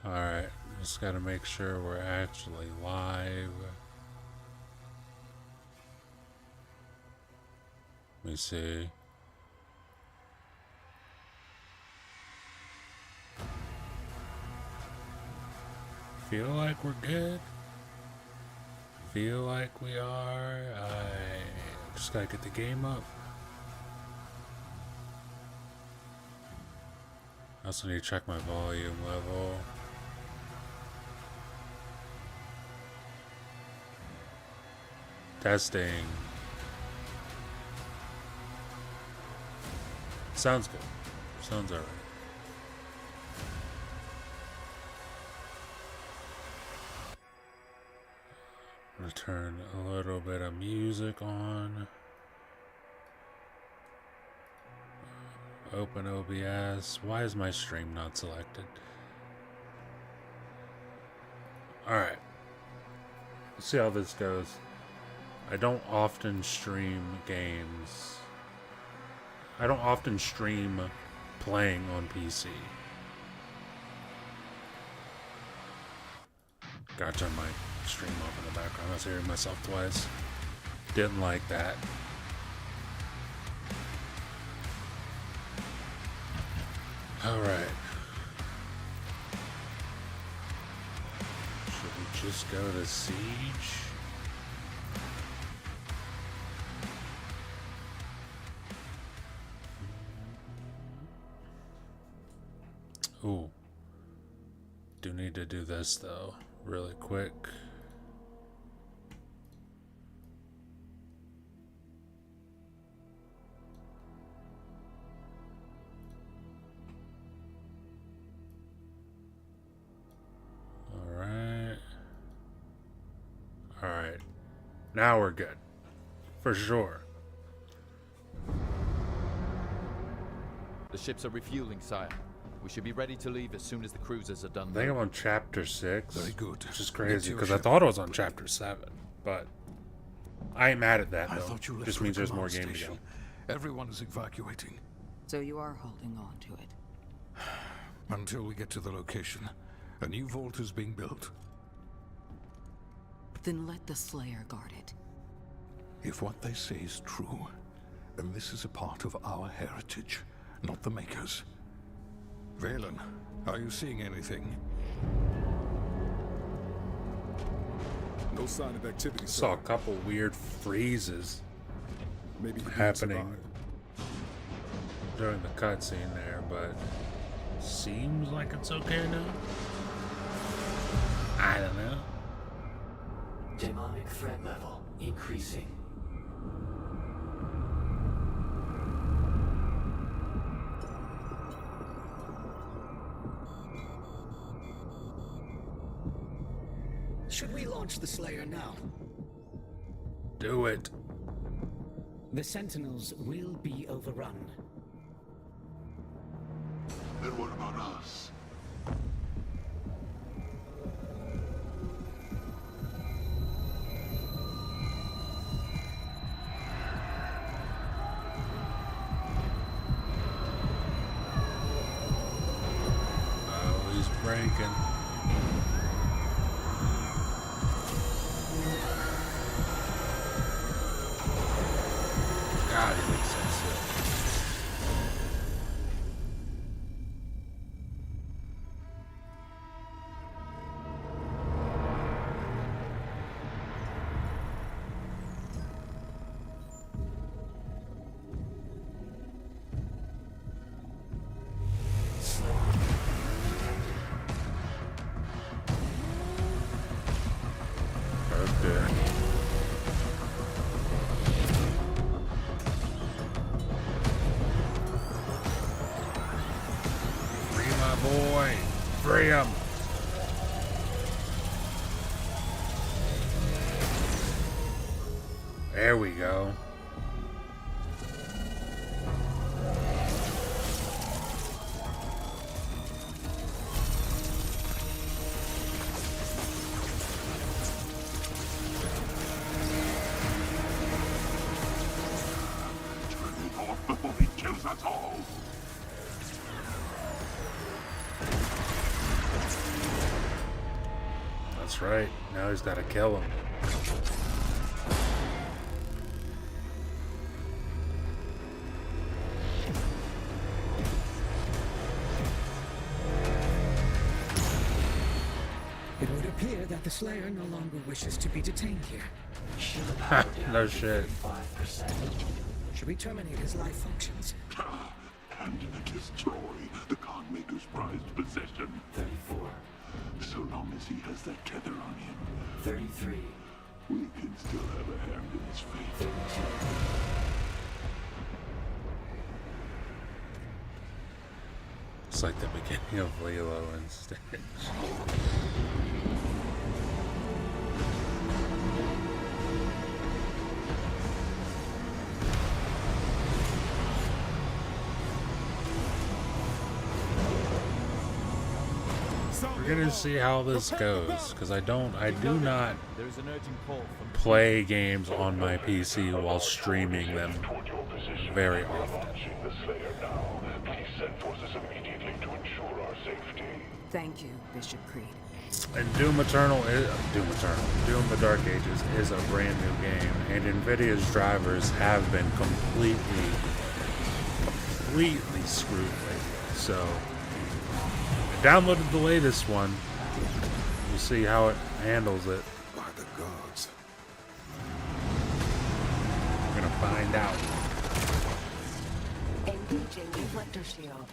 Alright, just gotta make sure we're actually live. Let me see. Feel like we're good. Feel like we are. I just gotta get the game up. I also need to check my volume level. Testing. Sounds good. Sounds alright. I'm gonna turn a little bit of music on. Open OBS. Why is my stream not selected? Alright. Let's see how this goes. I don't often stream games. I don't often stream playing on PC. Gotta turn my stream off in the background. I was hearing myself twice. Didn't like that. Alright. Should we just go to Siege? Ooh. Do need to do this though, really quick. Alright. Now we're good. For sure. The ships are refueling, sire. We should be ready to leave as soon as the cruisers are done. I think I'm on chapter 6. Very good. Which is crazy, because I thought I was on chapter 7. But I ain't mad at that, though. I thought you left Just for means the there's more command game to go. station. Everyone's evacuating. So you are holding on to it. Until we get to the location. A new vault is being built. Then let the Slayer guard it. If what they say is true, then this is a part of our heritage, not the Makers. Valen, are you seeing anything? No sign of activity, I saw a sir. couple weird freezes Maybe he didn't happening survive. during the cutscene there, but seems like it's okay now. I don't know. Demonic threat level increasing. Should we launch the Slayer now? Do it. The Sentinels will be overrun. Then what about us? Oh, he's breaking. God, he looks so sick. Okay. Free my boy. Free him. There we go. Before he kills us all! That's right. Now he's got to kill him. It would appear that the Slayer no longer wishes to be detained here. Ha, no shit. 5%. Should we terminate his life functions? And destroy the Khanmaker's prized possession. 34. So long as he has that tether on him, 33. we can still have a hand in his fate. 32. It's like the beginning of Lilo and Stitch. We're gonna see how this goes, because I do not There is an urgent call from play games on my PC while streaming them very often. The Slayer now. Please send forces immediately to ensure our safety. Thank you, Bishop Creed. And Doom Eternal, Doom the Dark Ages is a brand new game, and Nvidia's drivers have been completely screwed lately. So, I downloaded the latest one. We'll see how it handles it. By the gods. We're gonna find out. Engaging reflector shield.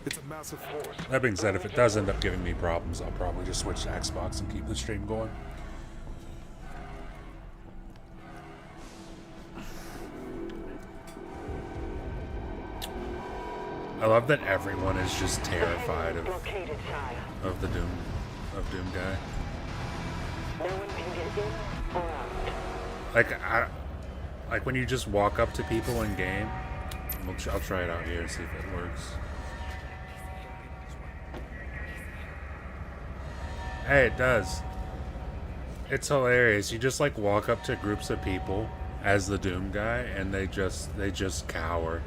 It's a massive force. That being said, if it does end up giving me problems, I'll probably just switch to Xbox and keep the stream going. I love that everyone is just terrified of the Doom guy. Like when you just walk up to people in game. I'll try it out here and see if it works. Hey, it does. It's hilarious. You just like walk up to groups of people as the Doom guy, and they just cower.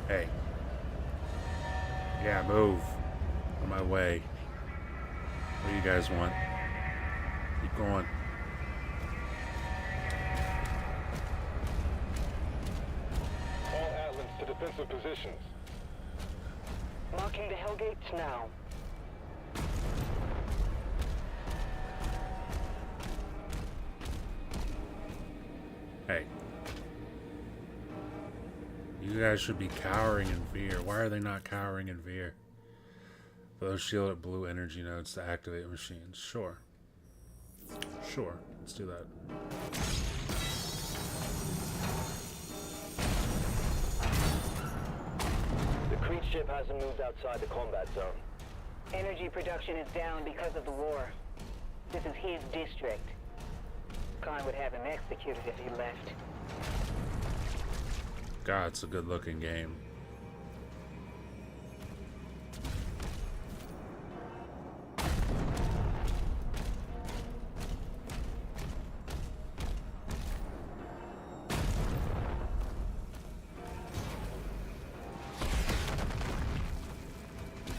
Hey. Yeah, move. On my way. What do you guys want? Keep going. All Atlas to defensive positions. Marking the Hellgates now. Hey. You guys should be cowering in fear. Why are they not cowering in fear? Those shielded blue energy nodes to activate machines. Sure. Sure. Let's do that. The Creed ship hasn't moved outside the combat zone. Energy production is down because of the war. This is his district. Khan would have him executed if he left. God, it's a good looking game.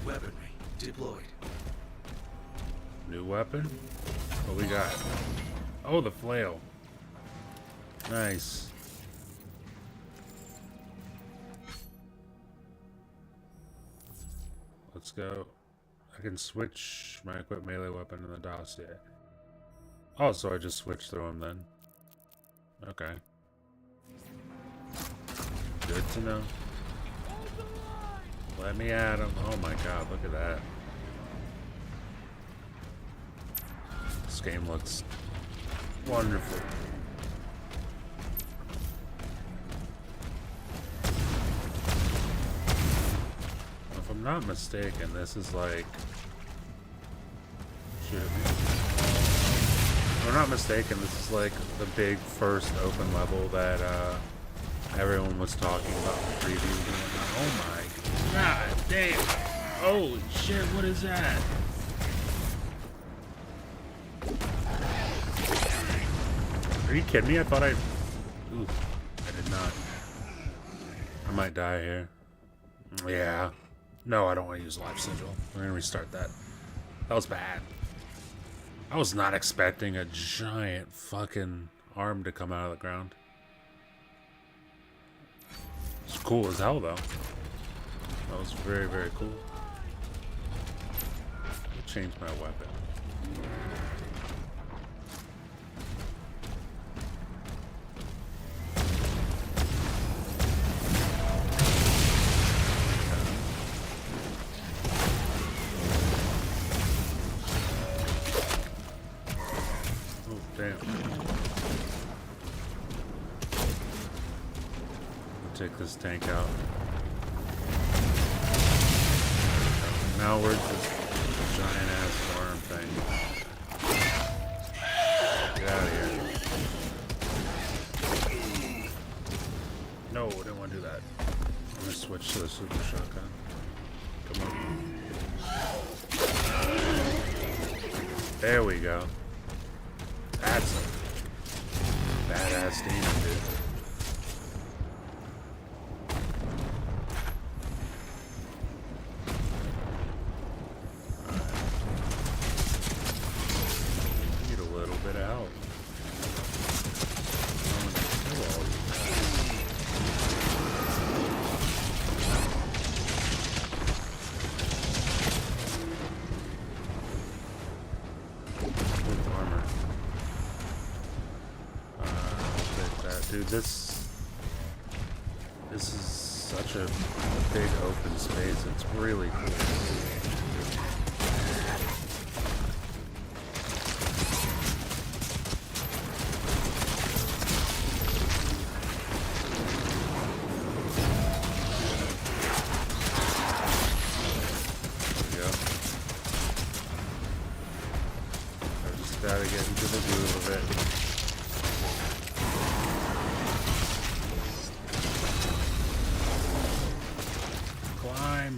Weaponry deployed. New weapon? What we got? Oh, the flail. Nice. Let's go. I can switch my equipped melee weapon in the dossier. Oh, so I just switched through them then. Okay. Good to know. Let me at him. Oh my god, look at that. This game looks wonderful. If I'm not mistaken, this is like... Shoot at me. If I'm not mistaken, this is like the big first open level that everyone was talking about in the previews. Oh my god damn! Holy shit, what is that? Are you kidding me? I thought I... Ooh, I did not. I might die here. Yeah. No, I don't want to use life sigil. We're gonna restart that. That was bad. I was not expecting a giant fucking arm to come out of the ground. It's cool as hell, though. That was very, very cool. I'll change my weapon. Oh, damn. Take this tank out. Now we're just a giant ass worm thing. Get out of here. No, I didn't want to do that. I'm gonna switch to the super shotgun. Come on. There we go. That's a badass demon, dude. Dude, this is such a big open space. It's really cool. There we go. I just gotta get into the groove of it. Climb.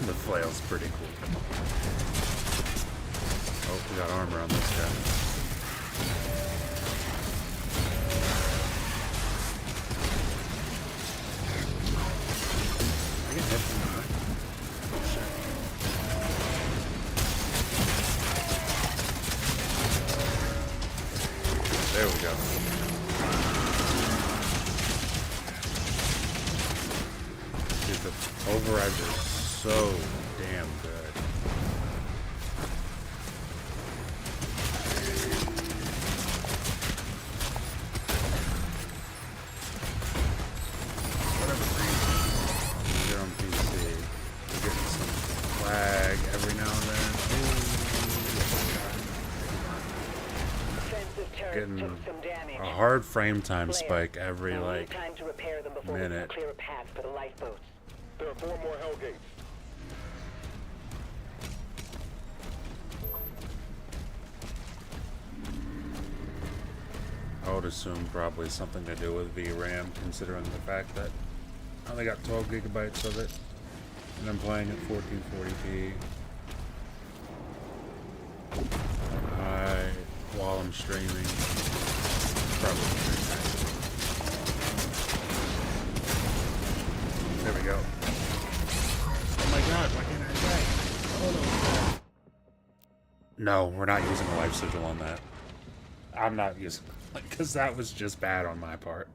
The flail's pretty cool. Oh, we got armor on this guy. I get hit from behind. Oh shit. There we go. Dude, the overrides are so damn good. Whatever reason, you're on PC, you're getting some lag every now and then. Getting a hard frame time spike every like minute. Clear a path for the lifeboats. There are 4 more Hellgates. I would assume probably something to do with VRAM, considering the fact that I only got 12 gigabytes of it, and I'm playing at 1440p. While I'm streaming, probably. There we go. Oh my god, why can't I attack? Hold on. No, we're not using a life sigil on that. I'm not using, because that was just bad on my part.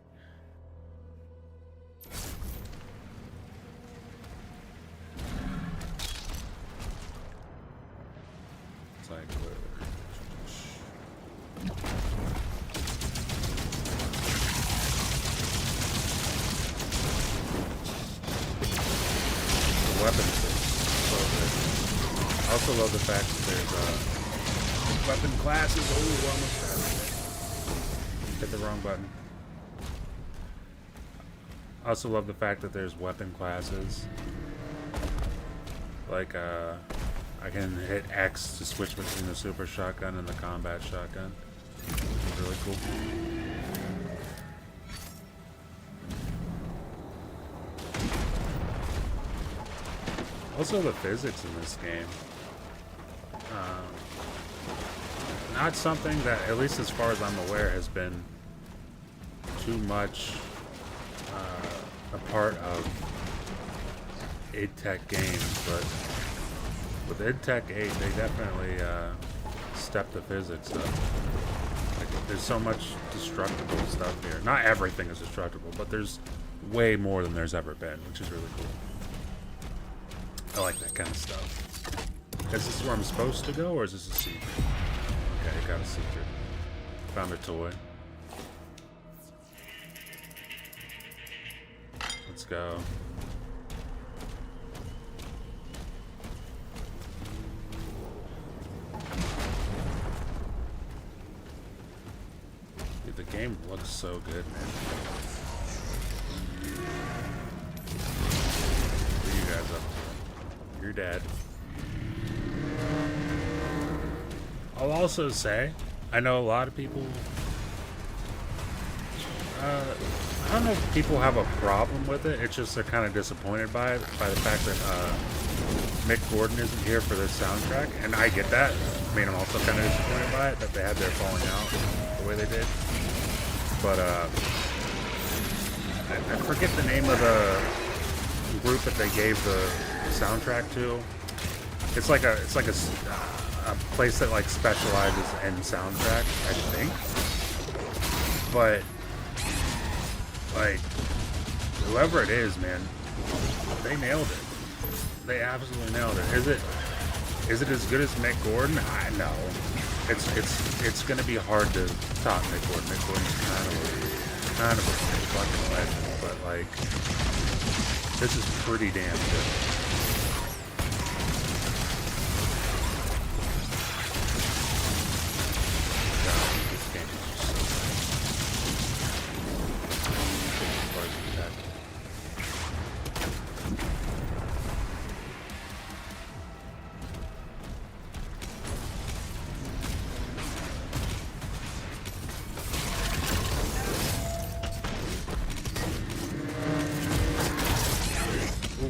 It's like, weapons are so good. I also love the fact that there's weapon classes. Oh, almost hit the wrong button. I also love the fact that there's weapon classes. Like, I can hit X to switch between the super shotgun and the combat shotgun. It's really cool. Also, the physics in this game. Not something that, at least as far as I'm aware, has been too much a part of id Tech games, but with id Tech 8, they definitely stepped the physics up. Like, there's so much destructible stuff here. Not everything is destructible, but there's way more than there's ever been, which is really cool. I like that kind of stuff. Is this where I'm supposed to go, or is this a secret? Okay, got a secret. Found a toy. Let's go. Dude, the game looks so good, man. What are you guys up to? You're dead. I'll also say, I know a lot of people, I don't know if people have a problem with it, it's just they're kind of disappointed by it, by the fact that Mick Gordon isn't here for the soundtrack, and I get that. I mean, I'm also kind of disappointed by it, that they had their falling out the way they did. But, I forget the name of the group that they gave the soundtrack to. It's like a place that like specializes in soundtracks, I think. But like whoever it is, man, they nailed it. They absolutely nailed it. Is it as good as Mick Gordon? I know. It's gonna be hard to top Mick Gordon. Mick Gordon's kind of a fucking legend, but like this is pretty damn good.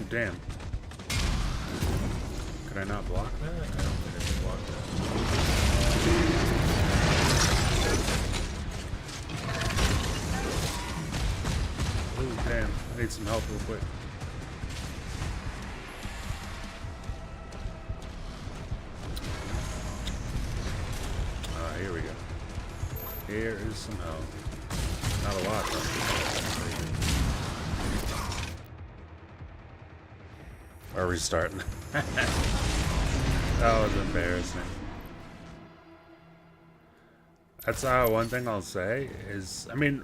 Damn. Could I not block that? I don't think I can block that. Ooh, damn. I need some help real quick. Here we go. Here is some help. Not a lot, though. Are we starting? That was embarrassing. That's one thing I'll say is, I mean,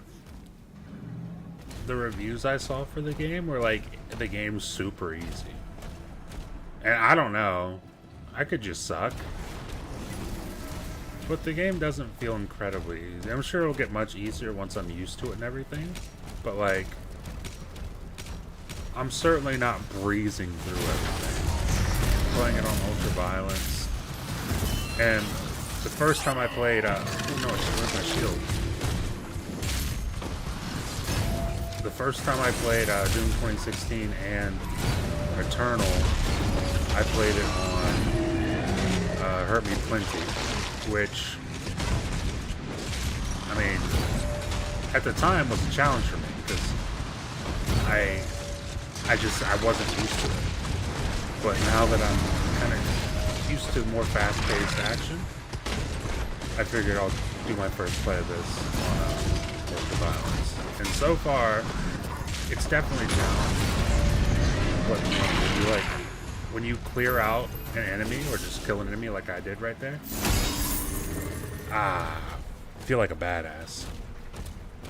the reviews I saw for the game were like, the game's super easy. And I don't know, I could just suck. But the game doesn't feel incredibly easy. I'm sure it'll get much easier once I'm used to it and everything. But like, I'm certainly not breezing through everything. Playing it on ultra violence. And the first time I played, oh no, where's my shield? The first time I played Doom 2016 and Eternal, I played it on Hurt Me Plenty, which, I mean, at the time was a challenge for me because I wasn't used to it. But now that I'm kind of used to more fast-paced action, I figured I'll do my first play of this on Ultra Violence. And so far, it's definitely challenging. But when you clear out an enemy or just kill an enemy like I did right there, I feel like a badass.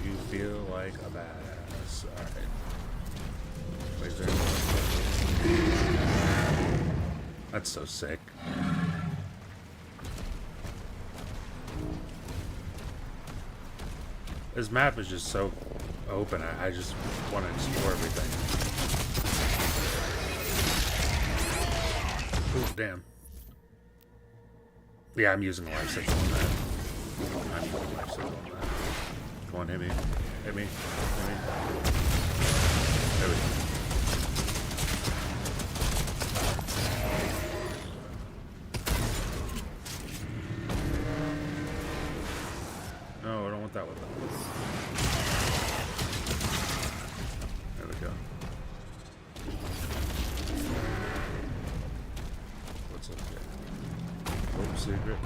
You feel like a badass. Alright. Wait, is there That's so sick. This map is just so open. I just want to explore everything. Ooh, damn. Yeah, I'm using a life signal on that. I'm using a life signal on that. Come on, hit me. Hit me. Hit me. There we go. secret.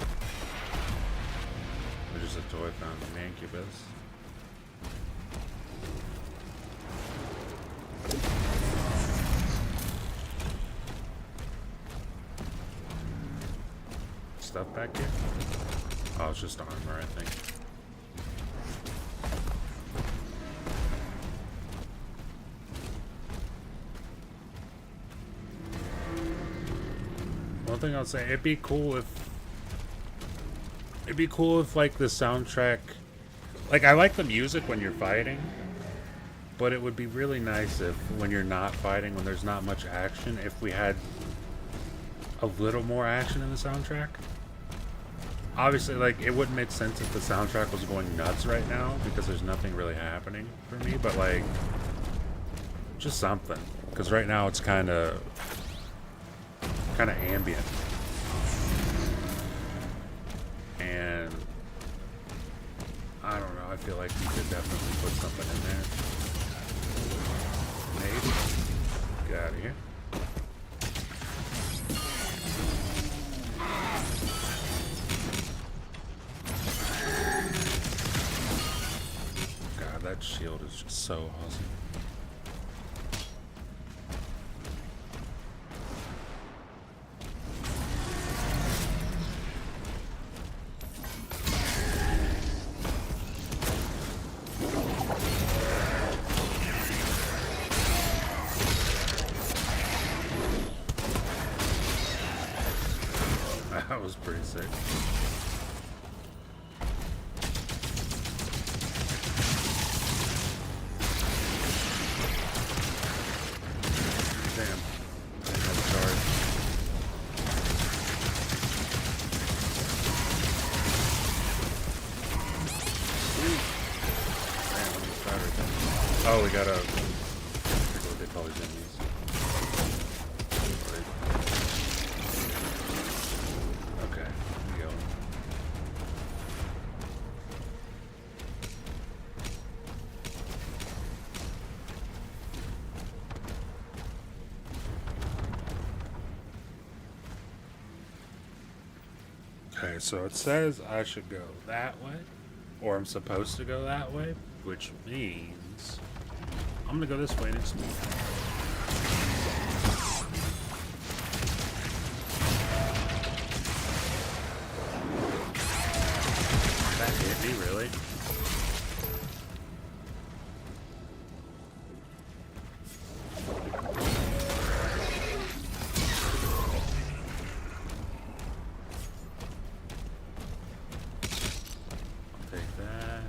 Which is a toy found in Mancubus. Stuff back here? Oh, it's just armor, I think. One thing I'll say, it'd be cool if like the soundtrack, like I like the music when you're fighting, but it would be really nice if when you're not fighting, when there's not much action, if we had a little more action in the soundtrack. Obviously, like, it wouldn't make sense if the soundtrack was going nuts right now because there's nothing really happening for me, but like just something, because right now it's kind of ambient. And I don't know, I feel like you could definitely put something in there. Maybe. Get out of here. God, that shield is just so awesome. That was pretty sick. Damn. I didn't have a charge. Damn, I'm just right there. Oh, we gotta... I forget what they call these enemies. Okay, here we go. Okay, so it says I should go that way, or I'm supposed to go that way, which means I'm gonna go this way next week. That hit me, really? I'll take that.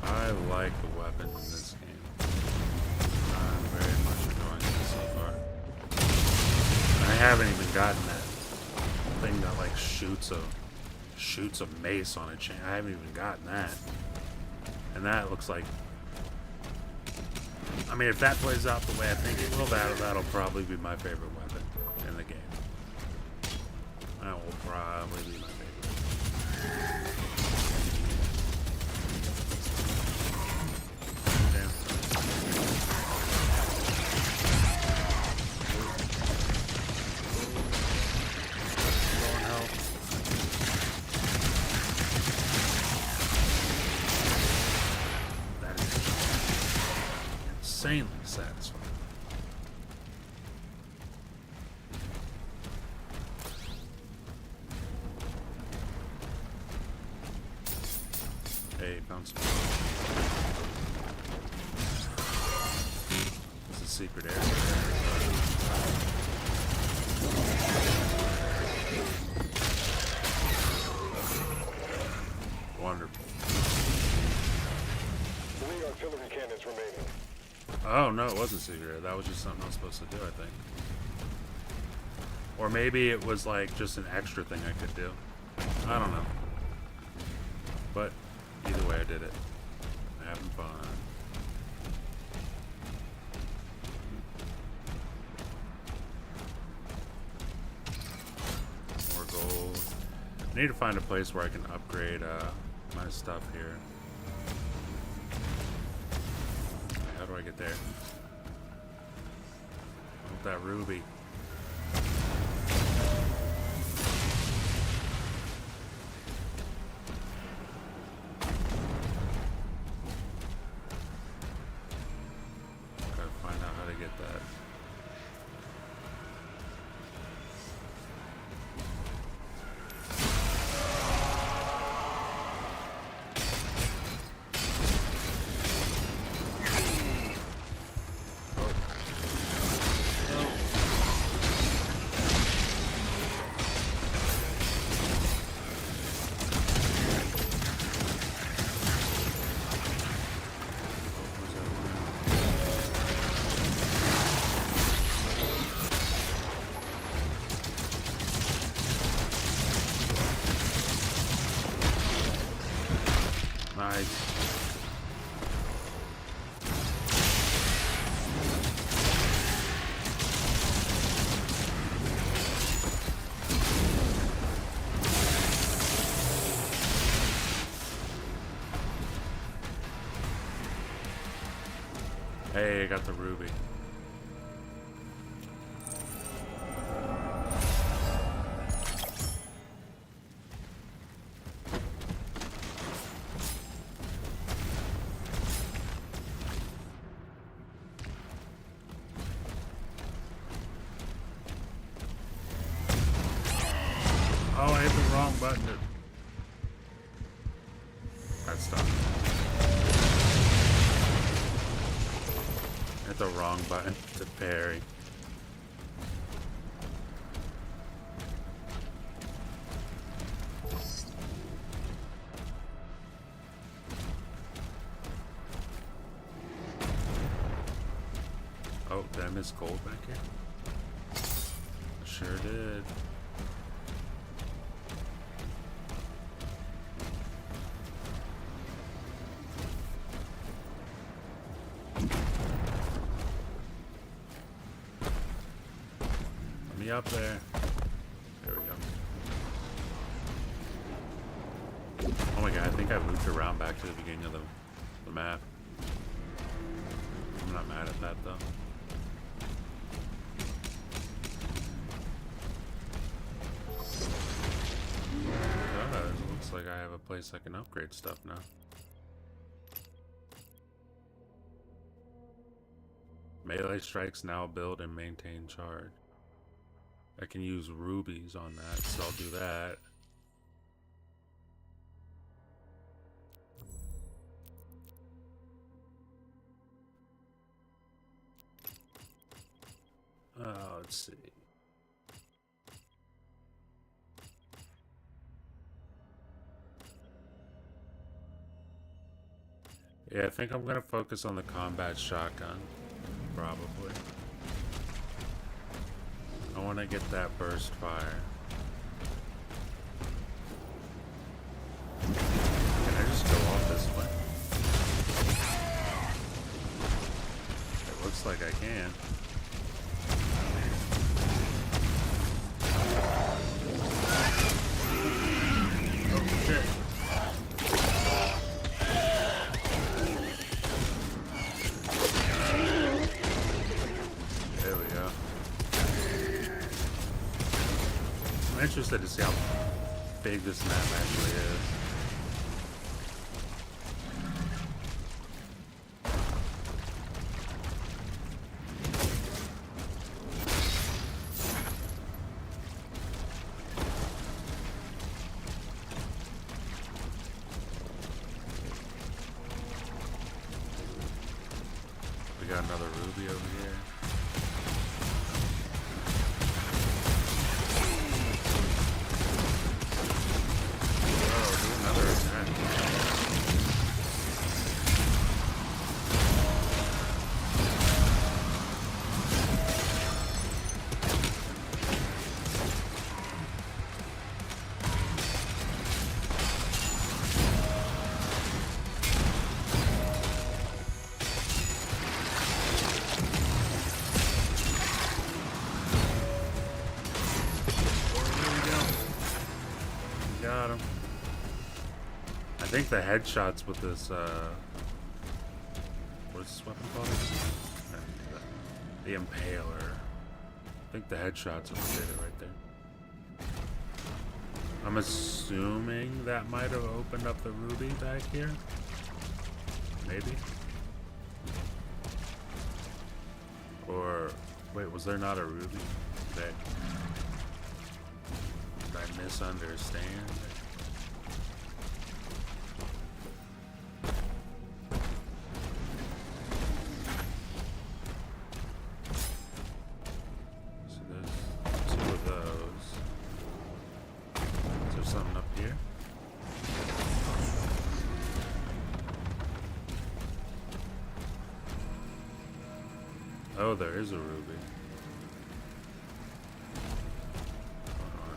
I like the weapons in this game. I'm very much enjoying it so far. I haven't even gotten that thing that like shoots a mace on a chain. I haven't even gotten that. And that looks like, I mean, if that plays out the way I think it will, that'll probably be my favorite weapon in the game. That will probably be my favorite. Damn. Low on health. That is insanely satisfying. Hey, bounce. It's a secret area. Wonderful. 3 artillery cannons remaining. Oh no, it wasn't secret. That was just something I was supposed to do, I think. Or maybe it was like just an extra thing I could do. I don't know. But either way, I did it. Having fun. More gold. I need to find a place where I can upgrade my stuff here. How do I get there? I want that ruby. Gotta find out how to get that. Nice. Hey, I got the ruby. Oh, I hit the wrong button. That's done. Hit the wrong button to parry. Oh, did I miss gold back here? Sure did. Up there. There we go. Oh my god, I think I looped around back to the beginning of the map. I'm not mad at that though. It looks like I have a place I can upgrade stuff now. Melee strikes now build and maintain charge. I can use rubies on that, so I'll do that. Let's see. Yeah, I think I'm gonna focus on the combat shotgun, probably. I want to get that burst fire. Can I just go off this way? It looks like I can. Oh shit. There we go. I'm interested to see how big this map actually is. We got another ruby over here. think the headshots with this, what is this weapon called? The Impaler. I think the headshots are what did it right there. I'm assuming that might have opened up the ruby back here. Maybe. Or, wait, was there not a ruby? Did I misunderstand? So there's 2 of those. Is there something up here? Oh, there is a ruby.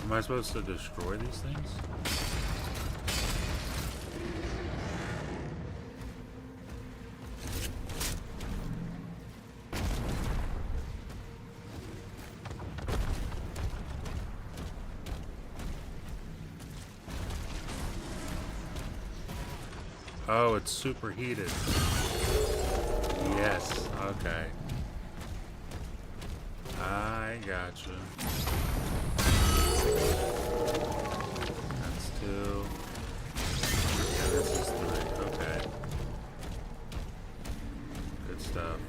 Am I supposed to destroy these things? Oh, it's superheated. Yes, okay. I gotcha. That's 2. Yeah, this is 3. Okay. Good stuff.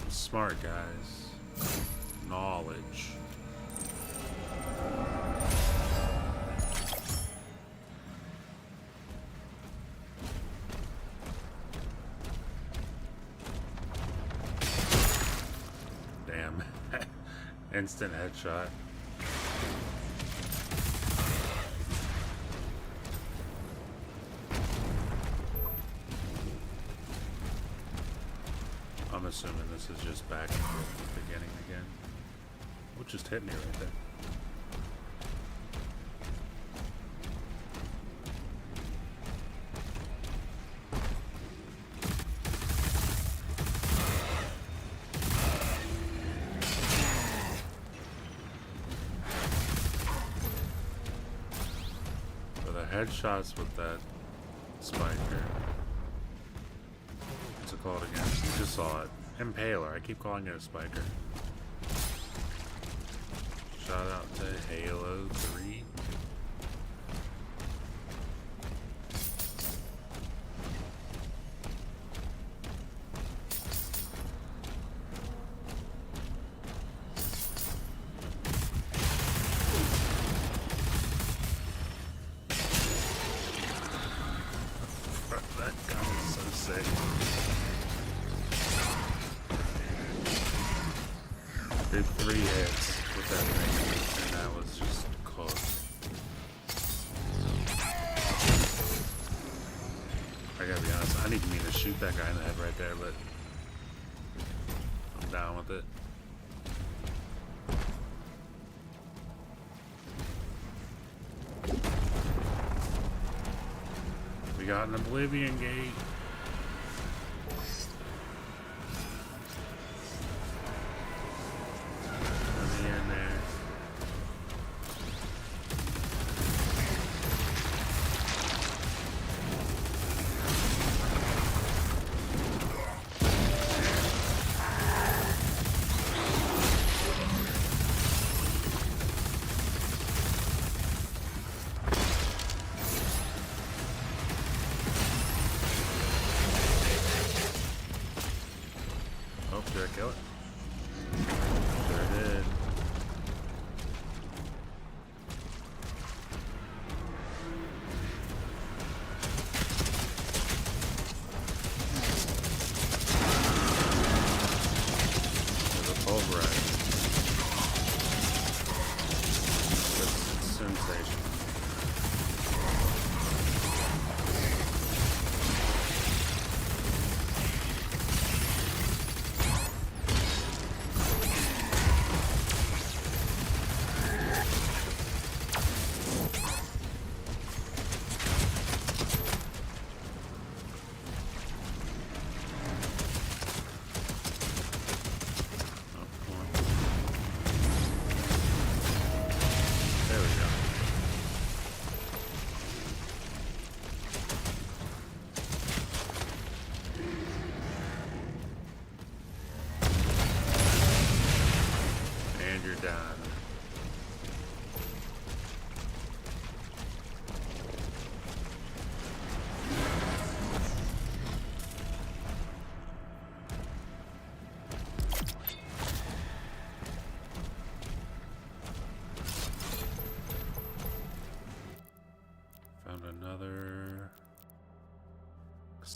Smart guys. Knowledge. Instant headshot. I'm assuming this is just back and forth at the beginning again. What just hit me right there? Headshots with that spiker. What's it called again? You just saw it. Impaler. I keep calling it a spiker. Shout out to Halo 3. Did 3 hits with that thing, and that was just close. I gotta be honest, I didn't mean to shoot that guy in the head right there, but I'm down with it. We got an Oblivion Gate. Did I kill it? Sure did. There's a pulverize. That's sensation.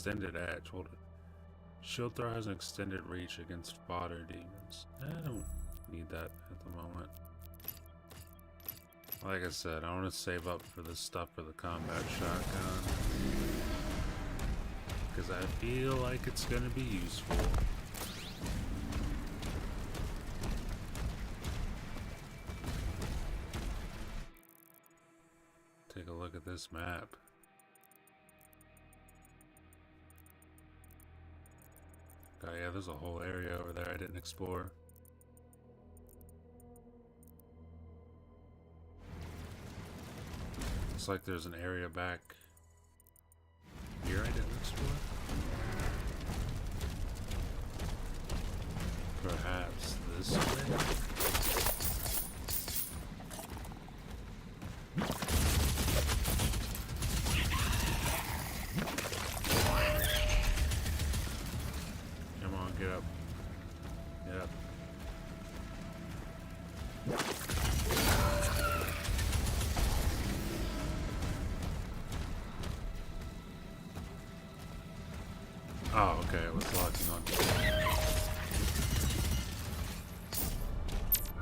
extended edge. Hold it. Shield throw has an extended reach against fodder demons. I don't need that at the moment. Like I said, I want to save up for this stuff for the combat shotgun. Because I feel like it's going to be useful. Take a look at this map. Oh yeah, there's a whole area over there I didn't explore. Looks like there's an area back here I didn't explore. Perhaps this way? Come on, get up. Get up. Oh, okay, it was locking on.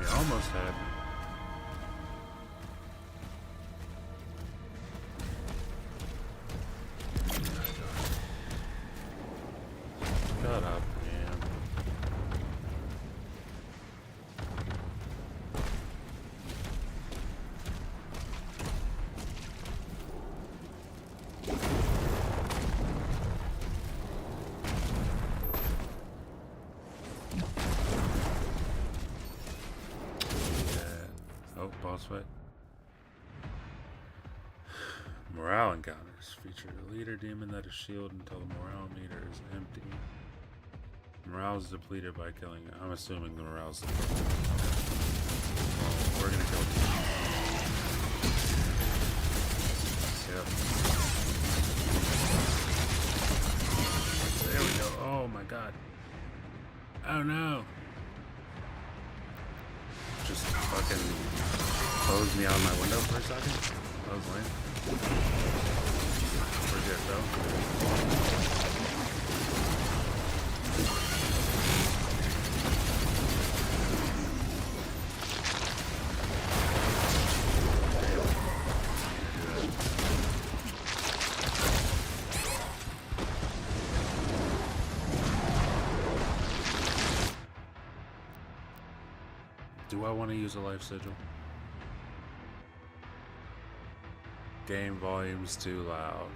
It almost had me. Shut up, man. Oh, boss fight. Morale encounters feature a leader demon that is shielded until the morale meter is empty. Morale is depleted by killing it. I'm assuming the morale is depleted. Well, we're gonna kill it. Yep. There we go. Oh my god. Oh no. Just fucking close me out of my window for a second. That was lame. We're good though. Do I want to use a life sigil? Game volume's too loud.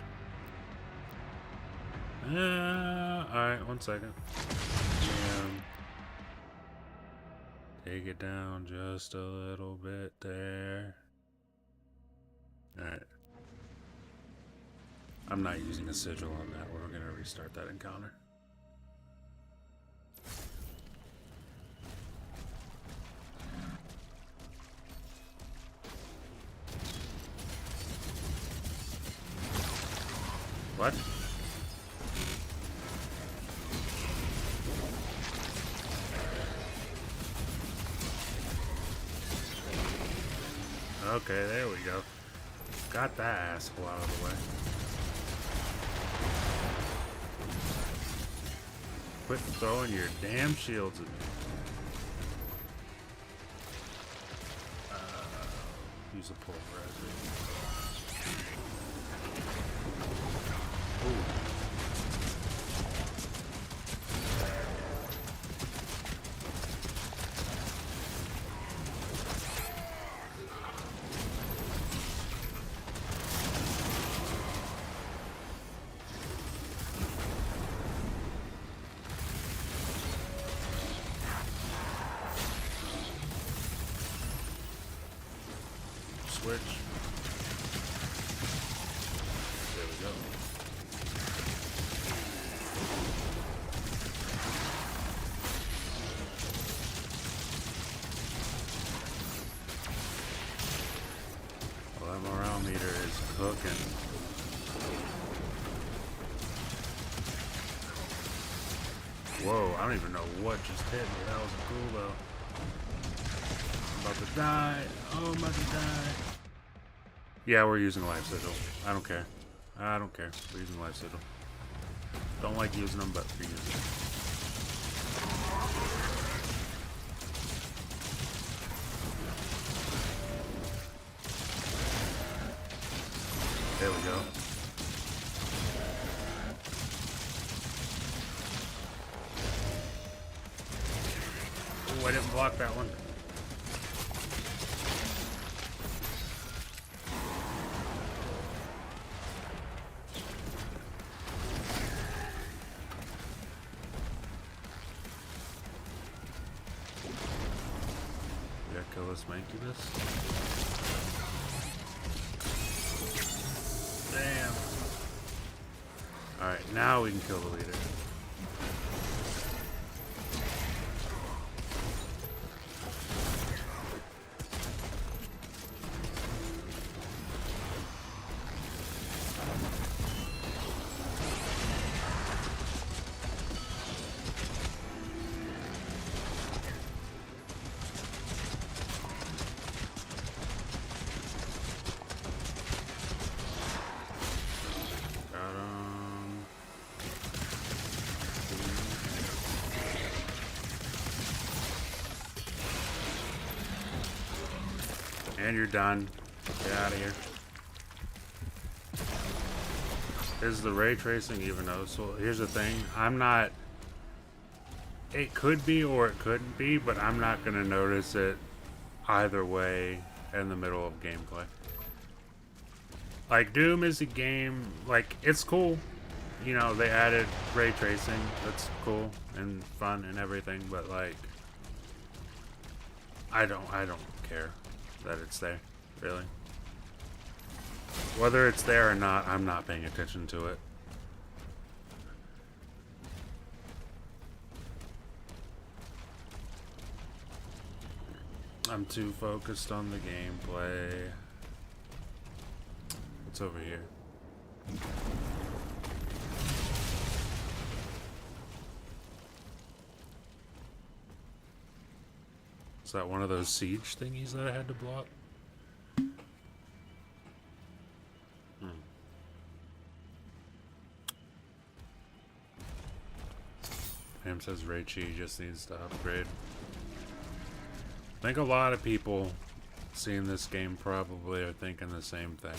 Alright, 1 second. Take it down just a little bit there. Alright. I'm not using a sigil on that. We're going to restart that encounter. What? Okay, there we go. Got that asshole out of the way. Quit throwing your damn shields at me. Use a pulverizer. Switch. There we go. Well, that morale meter is cooking. Whoa, I don't even know what just hit me. That was cool though. I'm about to die. Oh, I'm about to die. Yeah, we're using life sigil. I don't care. I don't care. We're using life sigil. Don't like using them, but for using them. There we go. Oh, I didn't block that one. Yeah, kill this Mancubus. Damn. Alright, now we can kill the leader. And you're done. Get out of here. Is the ray tracing even noticeable? Here's the thing. I'm not... It could be or it couldn't be, but I'm not going to notice it either way in the middle of gameplay. Like, Doom is a game... Like, it's cool. You know, they added ray tracing. That's cool and fun and everything, but, like... I don't care that it's there, really. Whether it's there or not, I'm not paying attention to it. I'm too focused on the gameplay. What's over here? Is that one of those siege thingies that I had to block? Pam says Raichi just needs to upgrade. I think a lot of people seeing this game probably are thinking the same thing.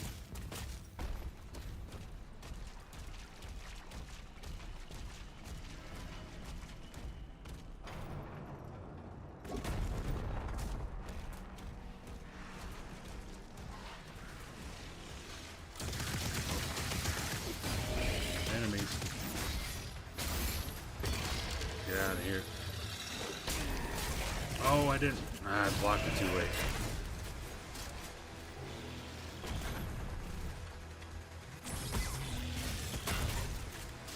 Oh, I didn't. I blocked it too late.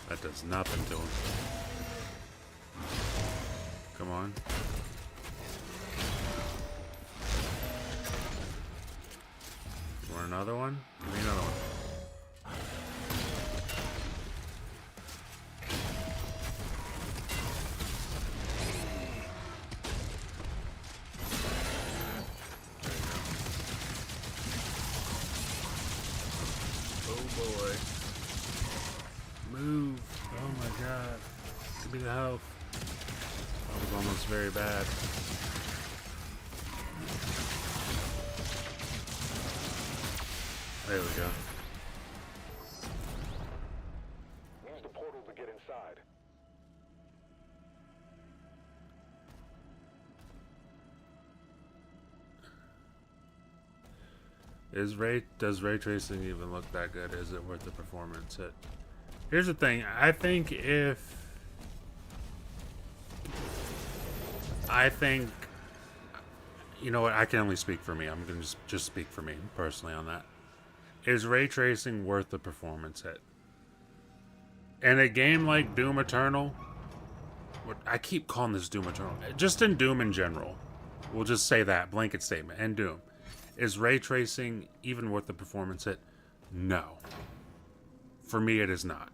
That does nothing to him. Come on. You want another one? Give me another one. Move. Oh my god. Give me the health. That was almost very bad. There we go. Use the portal to get inside. Does ray tracing even look that good? Is it worth the performance hit? Here's the thing. I think you know what, I can only speak for me. I'm gonna just speak for me personally on that. Is ray tracing worth the performance hit? In a game like Doom Eternal, I keep calling this Doom Eternal, just in Doom in general, we'll just say that blanket statement. And Doom, is ray tracing even worth the performance hit? No. For me, it is not.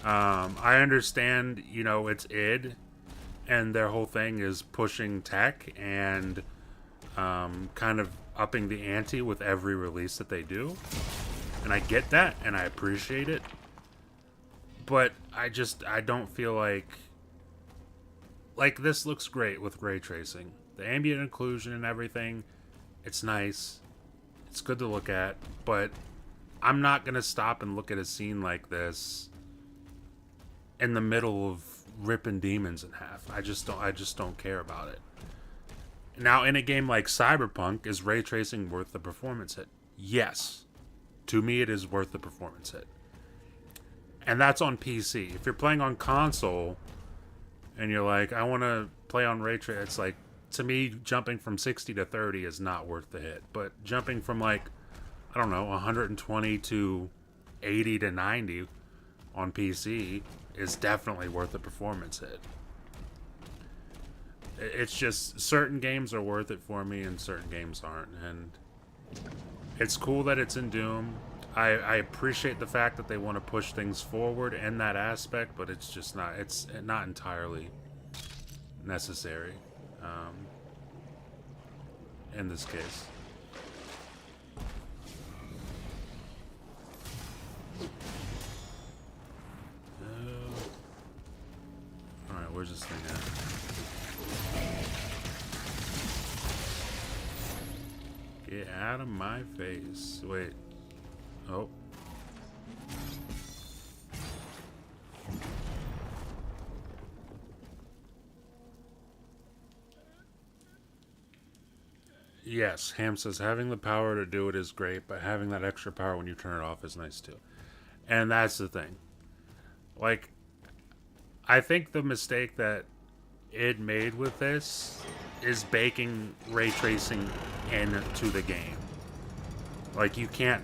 I understand, you know, it's id, and their whole thing is pushing tech and kind of upping the ante with every release that they do. And I get that, and I appreciate it. But I don't feel like this looks great with ray tracing. The ambient occlusion and everything, it's nice. It's good to look at, but I'm not going to stop and look at a scene like this in the middle of ripping demons in half. I just don't care about it. Now, in a game like Cyberpunk, is ray tracing worth the performance hit? Yes. To me, it is worth the performance hit. And that's on PC. If you're playing on console and you're like, I want to play on ray tracing, it's like, to me, jumping from 60 to 30 is not worth the hit. But jumping from, like, I don't know, 120 to 80 to 90 on PC is definitely worth the performance hit. It's just, certain games are worth it for me and certain games aren't. And it's cool that it's in Doom. I appreciate the fact that they want to push things forward in that aspect, but it's just not, it's not entirely necessary in this case. Alright, where's this thing at? Get out of my face. Wait. Oh. Yes, Ham says having the power to do it is great, but having that extra power when you turn it off is nice too. And that's the thing. Like, I think the mistake that id made with this is baking ray tracing into the game. Like, you can't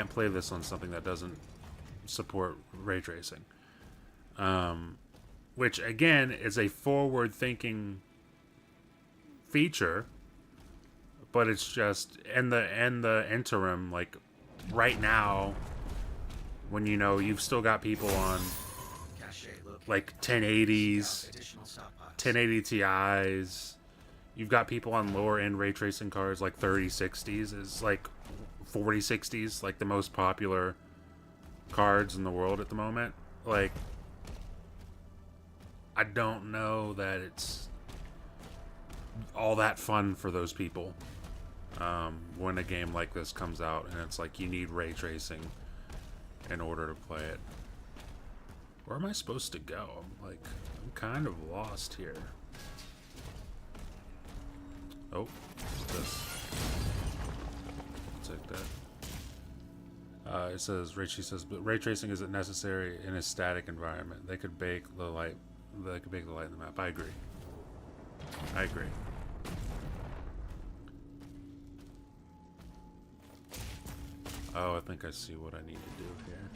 play this on something that doesn't support ray tracing. Which, again, is a forward-thinking feature, but it's just, in the interim, like, right now, when, you know, you've still got people on, like, 1080s, 1080 Ti's, you've got people on lower end ray tracing cards like 3060s, is like 4060s, like the most popular cards in the world at the moment. Like, I don't know that it's all that fun for those people when a game like this comes out and it's like you need ray tracing in order to play it. Where am I supposed to go? I'm kind of lost here. Oh, what's this? I'll take that. It says, Richie says, but ray tracing isn't necessary in a static environment. They could bake the light. They could bake the light in the map. I agree. I agree. Oh, I think I see what I need to do here.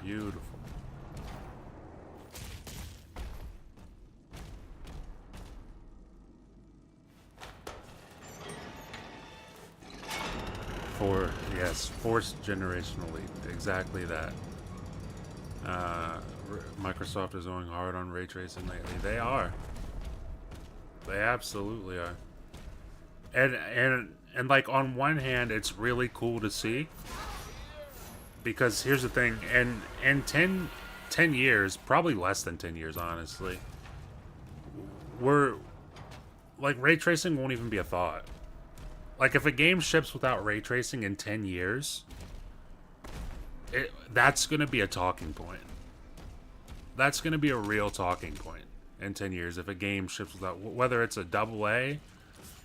Beautiful. Forced generational leap. Exactly that. Microsoft is going hard on ray tracing lately. They are. They absolutely are. And like, on one hand, it's really cool to see. Because here's the thing, in 10 years, probably less than 10 years, honestly, ray tracing won't even be a thought. Like, if a game ships without ray tracing in 10 years, that's going to be a talking point. That's going to be a real talking point in 10 years if a game ships without, whether it's a AA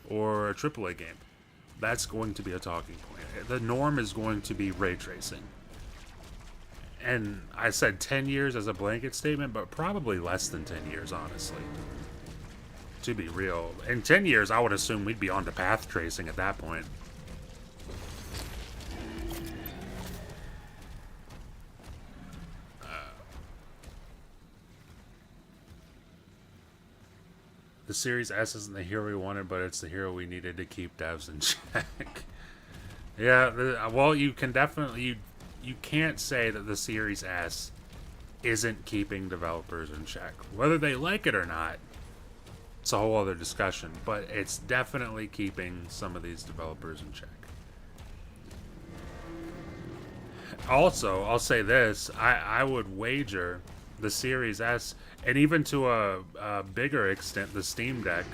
or a AAA game. That's going to be a talking point. The norm is going to be ray tracing. And I said 10 years as a blanket statement, but probably less than 10 years, honestly. To be real. In 10 years, I would assume we'd be on to path tracing at that point. The Series S isn't the hero we wanted, but it's the hero we needed to keep devs in check. Yeah, well, you can definitely... You can't say that the Series S isn't keeping developers in check. Whether they like it or not, it's a whole other discussion, but it's definitely keeping some of these developers in check. Also, I'll say this, I would wager the Series S, and even to a bigger extent, the Steam Deck,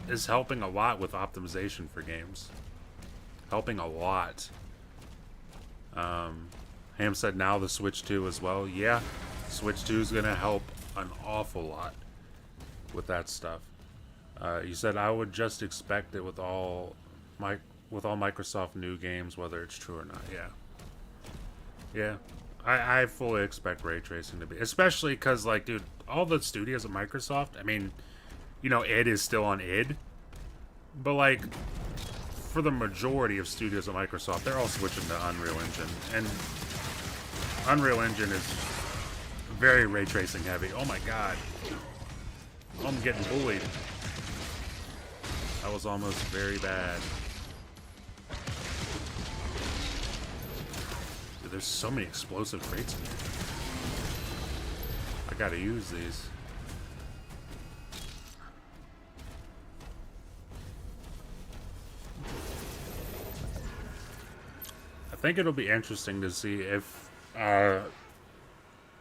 is helping a lot with optimization for games. Helping a lot. Ham said now the Switch 2 as well. Yeah, Switch 2 is going to help an awful lot with that stuff. You said I would just expect it with all Microsoft new games, whether it's true or not. Yeah. I fully expect ray tracing to be, especially because, like, dude, all the studios at Microsoft, I mean, you know, id is still on id, but, like, for the majority of studios at Microsoft, they're all switching to Unreal Engine, and Unreal Engine is very ray tracing heavy. Oh my god. I'm getting bullied. That was almost very bad. Dude, there's so many explosive crates in here. I gotta use these. I think it'll be interesting to see if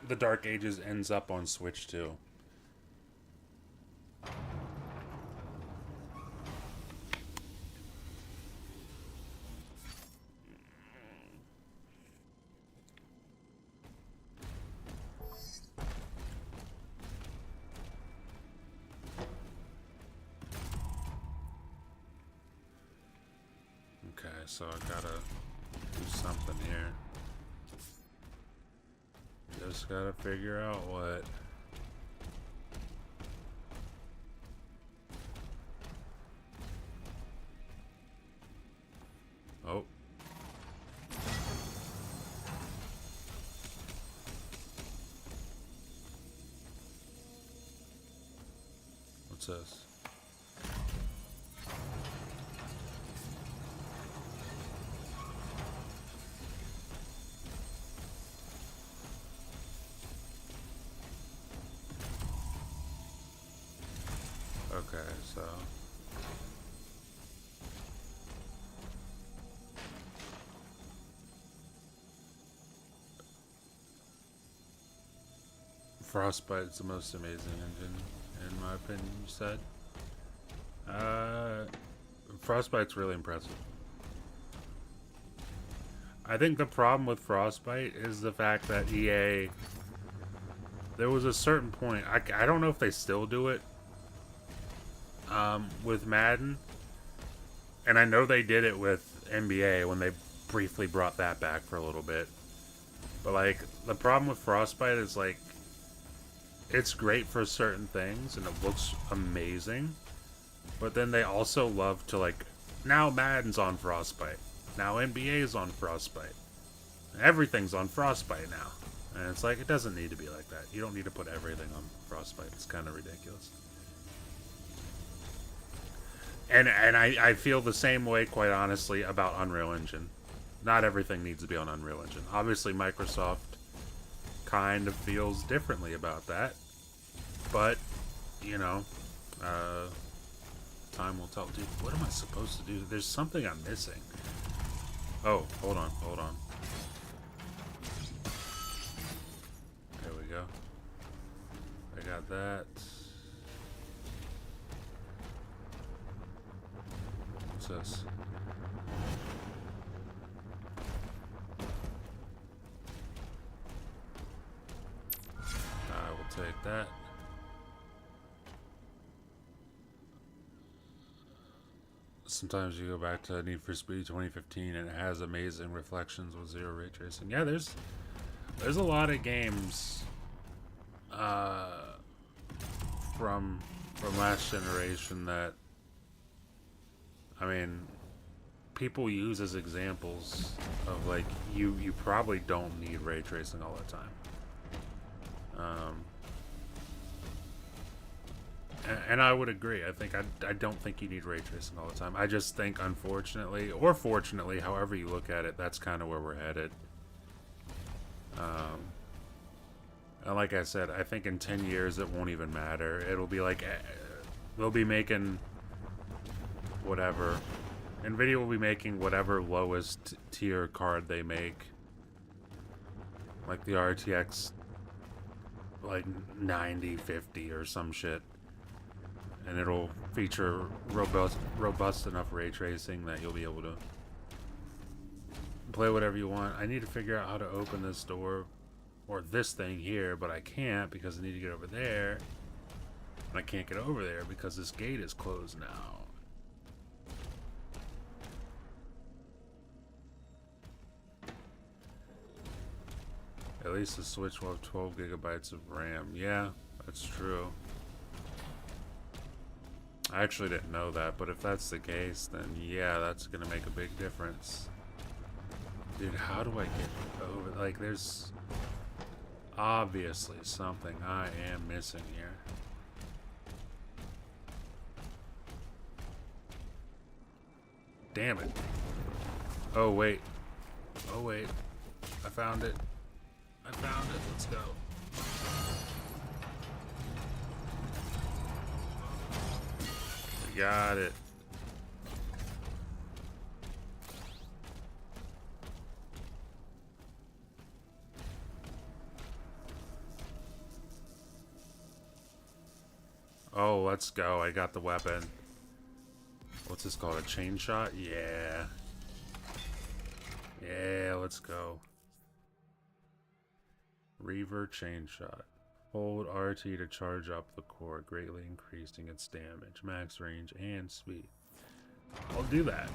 the Dark Ages ends up on Switch too. Okay, so I gotta do something here. Just gotta figure out what. Oh. What's this? Okay, so Frostbite's the most amazing engine, in my opinion, you said. Frostbite's really impressive. I think the problem with Frostbite is the fact that EA, there was a certain point, I don't know if they still do it, with Madden, and I know they did it with NBA when they briefly brought that back for a little bit, but like the problem with Frostbite is like it's great for certain things and it looks amazing, but then they also love to, like, now Madden's on Frostbite, now NBA's on Frostbite, everything's on Frostbite now, and it's like it doesn't need to be like that. You don't need to put everything on Frostbite. It's kind of ridiculous. And I feel the same way, quite honestly, about Unreal Engine. Not everything needs to be on Unreal Engine. Obviously, Microsoft kind of feels differently about that. But, you know, time will tell. Dude, what am I supposed to do? There's something I'm missing. Oh, hold on. There we go. I got that. What's this? I will take that. Sometimes you go back to Need for Speed 2015 and it has amazing reflections with zero ray tracing. Yeah, there's a lot of games from last generation that, I mean, people use as examples of, like, you probably don't need ray tracing all the time. And I would agree. I don't think you need ray tracing all the time. I just think, unfortunately, or fortunately, however you look at it, that's kind of where we're headed. And like I said, I think in 10 years it won't even matter. It'll be like, they'll be making whatever. NVIDIA will be making whatever lowest tier card they make. Like the RTX, like 9050 or some shit. And it'll feature robust enough ray tracing that you'll be able to play whatever you want. I need to figure out how to open this door. Or this thing here, but I can't because I need to get over there. And I can't get over there because this gate is closed now. At least the Switch will have 12 gigabytes of RAM. Yeah, that's true. I actually didn't know that, but if that's the case, then yeah, that's gonna make a big difference. Dude, how do I get over? Like, there's obviously something I am missing here. Damn it. Oh wait. Oh wait. I found it. I found it. Let's go. Got it. Oh, let's go. I got the weapon. What's this called? A chain shot? Yeah. Yeah, let's go. Reaver chain shot. Hold RT to charge up the core, greatly increasing its damage, max range, and speed. I'll do that.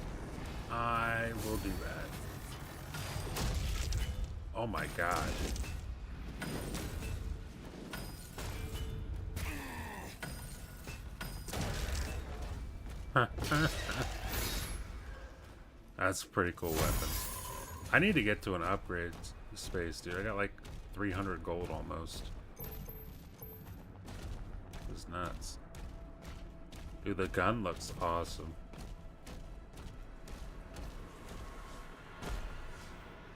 I will do that. Oh my god. That's a pretty cool weapon. I need to get to an upgrade space, dude. I got like 300 gold almost. This is nuts. Dude, the gun looks awesome.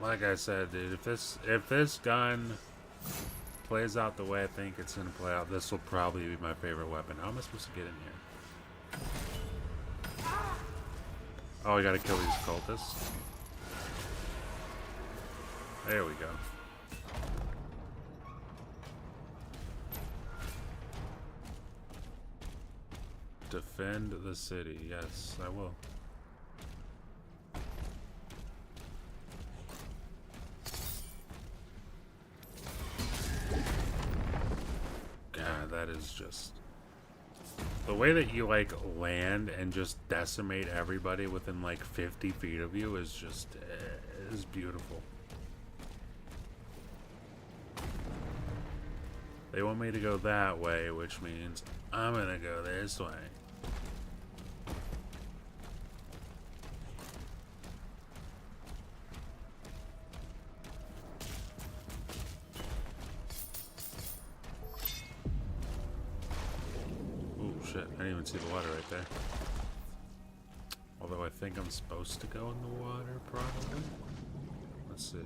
Like I said, dude, if this gun plays out the way I think it's gonna play out, this will probably be my favorite weapon. How am I supposed to get in here? Oh, I gotta kill these cultists. There we go. Defend the city. Yes, I will. God, that is just... The way that you, like, land and just decimate everybody within, like, 50 feet of you is just... is beautiful. They want me to go that way, which means I'm gonna go this way. Shit, I didn't even see the water right there. Although I think I'm supposed to go in the water, probably. Let's see.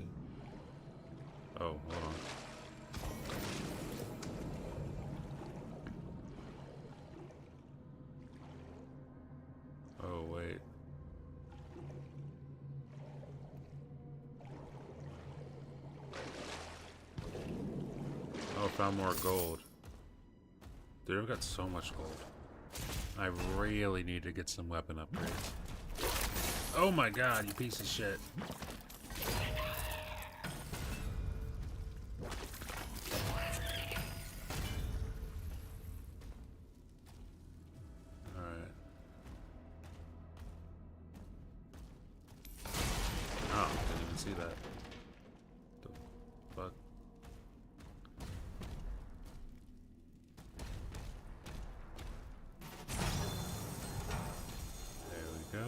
Oh, hold on. Oh, wait. Oh, found more gold. Dude, I've got so much gold. I really need to get some weapon upgrades. Oh my god, you piece of shit. Alright. Oh, didn't even see that. The fuck? Go.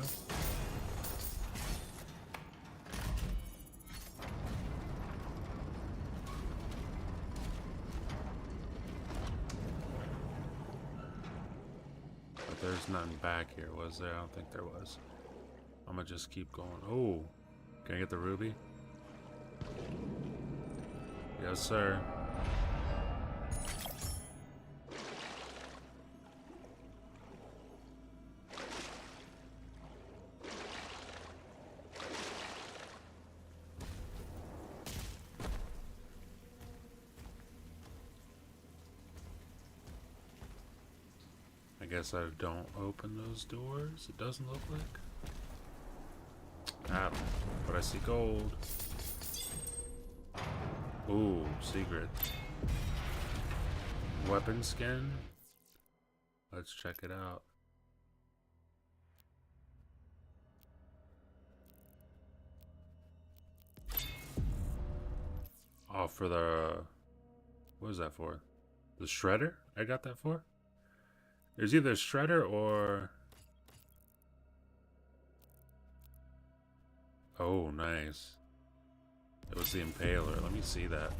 But there's nothing back here, was there? I don't think there was. I'm gonna just keep going. Oh, can I get the ruby? Yes, sir. guess I don't open those doors. It doesn't look like. Ah, but I see gold. Ooh, secret. Weapon skin. Let's check it out. Oh, for the... What is that for? The shredder? I got that for? There's either shredder or... Oh, nice. It was the impaler. Let me see that.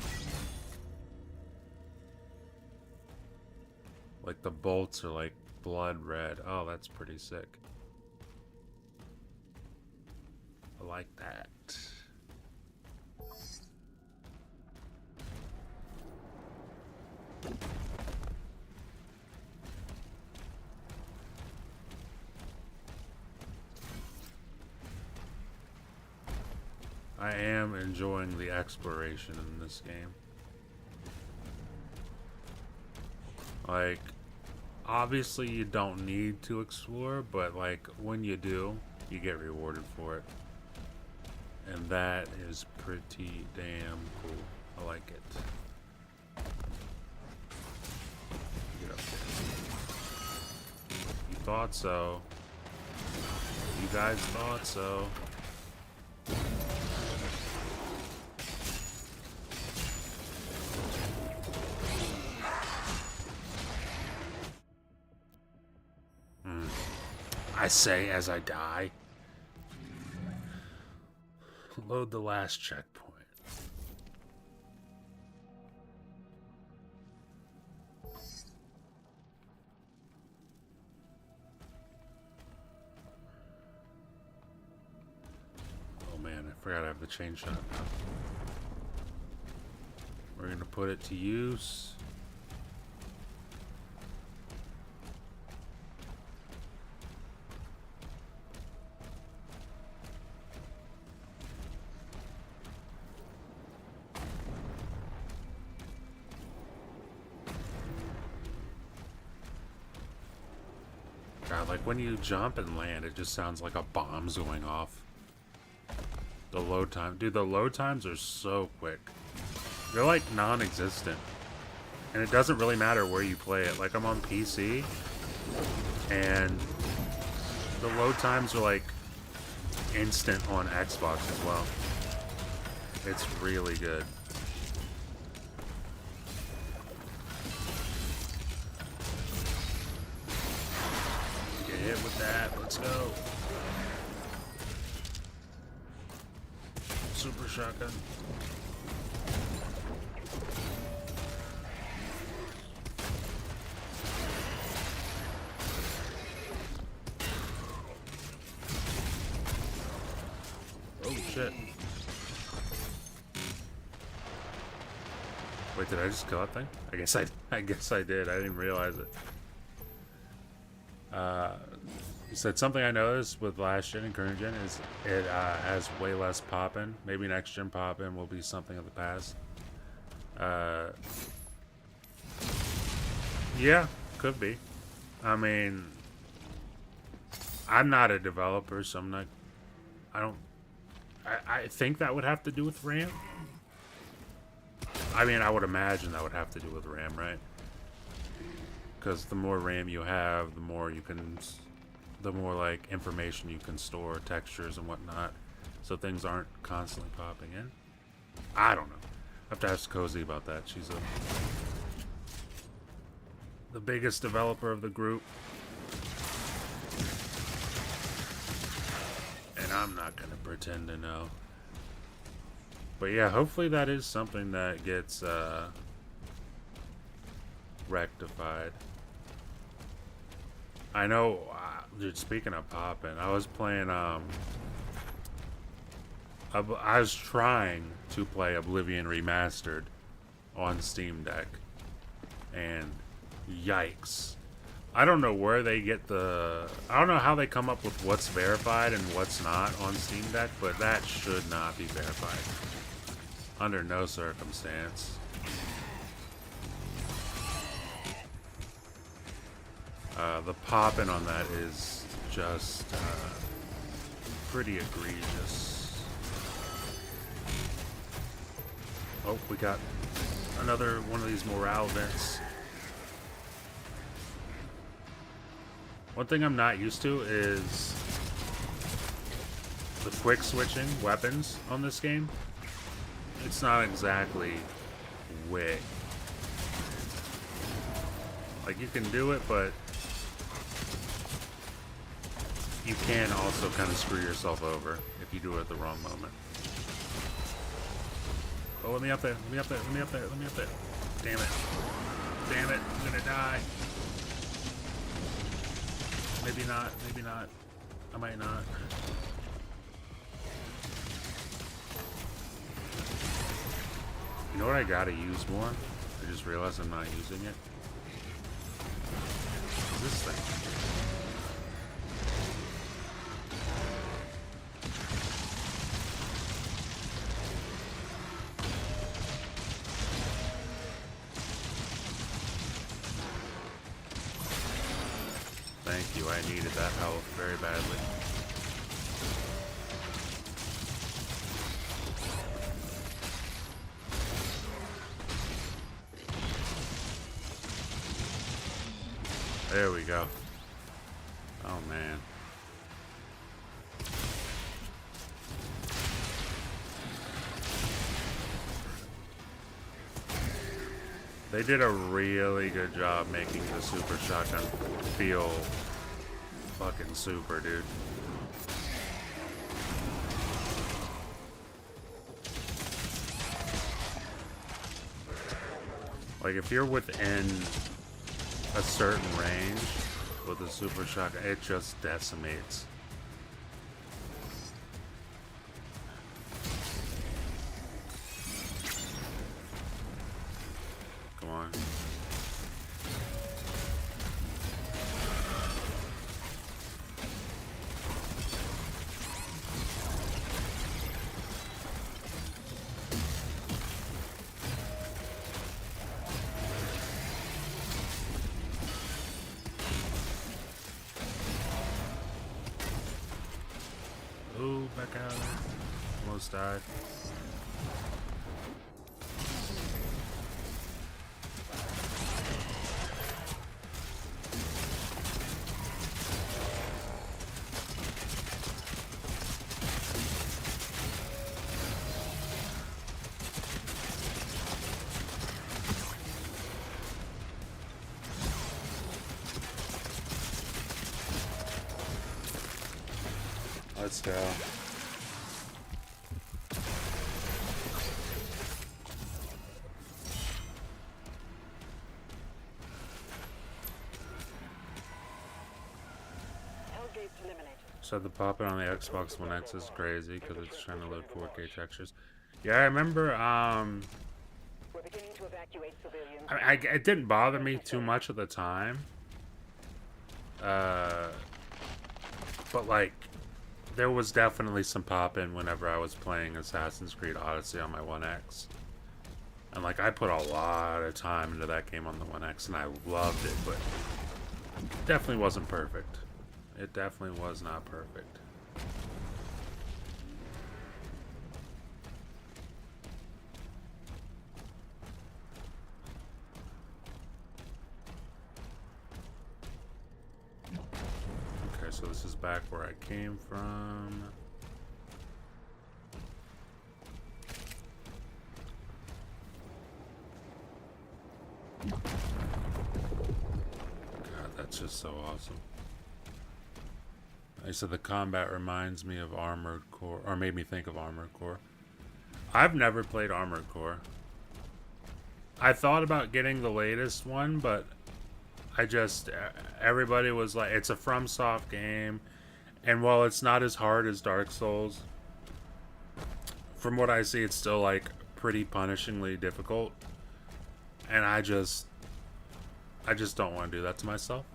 Like the bolts are like blood red. Oh, that's pretty sick. I like that. I am enjoying the exploration in this game. Like, obviously you don't need to explore, but like when you do, you get rewarded for it. And that is pretty damn cool. I like it. Get up there. You thought so. You guys thought so. I say as I die. Load the last checkpoint. Oh man, I forgot I have the chain shot now. We're gonna put it to use. Like when you jump and land, it just sounds like a bomb's going off. The load time. Dude, the load times are so quick. They're like non-existent. And it doesn't really matter where you play it. Like I'm on PC, and the load times are like instant on Xbox as well. It's really good. Hit with that. Let's go. Super shotgun. Oh shit. Wait, did I just kill that thing? I guess I did. I didn't realize it. He said something I noticed with last gen and current gen is it has way less pop-in. Maybe next gen pop-in will be something of the past. Yeah, could be. I mean, I'm not a developer, so I'm not. I think that would have to do with RAM. I mean, I would imagine that would have to do with RAM, right? Because the more RAM you have, the more you can, the more like information you can store, textures and whatnot, so things aren't constantly popping in. I don't know. I have to ask Cozy about that. She's the biggest developer of the group, and I'm not gonna pretend to know. But yeah, hopefully that is something that gets rectified. I know, dude, speaking of popping, I was playing, I was trying to play Oblivion Remastered on Steam Deck, and yikes. I don't know where they get I don't know how they come up with what's verified and what's not on Steam Deck, but that should not be verified. Under no circumstance. The popping on that is just pretty egregious. Oh, we got another one of these morale vents. One thing I'm not used to is the quick switching weapons on this game. It's not exactly quick. Like, you can do it, but you can also kind of screw yourself over if you do it at the wrong moment. Oh, let me up there, let me up there, let me up there, let me up there. Damn it. Damn it, I'm gonna die. Maybe not, maybe not. I might not. You know what I gotta use more? I just realized I'm not using it. What's this thing? Thank you, I needed that help very badly. There we go. Oh man. They did a really good job making the super shotgun feel fucking super, dude. Like, if you're within a certain range with a super shotgun, it just decimates. Come on. Ooh, back out of there. Almost died. Let's go. So the popping on the Xbox One X is crazy because it's trying to load 4K textures. Yeah, I remember. We're beginning to evacuate civilians. It didn't bother me too much at the time. But like, there was definitely some pop-in whenever I was playing Assassin's Creed Odyssey on my One X. And like, I put a lot of time into that game on the One X and I loved it, but it definitely wasn't perfect. It definitely was not perfect. Okay, so this is back where I came from. God, that's just so awesome. I said the combat reminds me of Armored Core, or made me think of Armored Core. I've never played Armored Core. I thought about getting the latest one, but everybody was like, it's a FromSoft game, and while it's not as hard as Dark Souls, from what I see, it's still like pretty punishingly difficult, and I just don't want to do that to myself.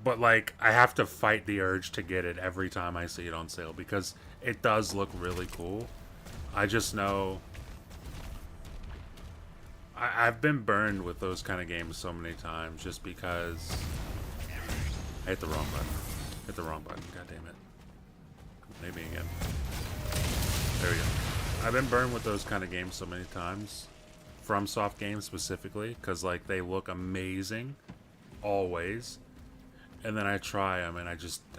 But like, I have to fight the urge to get it every time I see it on sale because it does look really cool. I just know I've been burned with those kind of games so many times just because I hit the wrong button. Hit the wrong button. God damn it. Maybe again. There we go. I've been burned with those kind of games so many times. FromSoft games specifically, because like they look amazing always, and then I try them and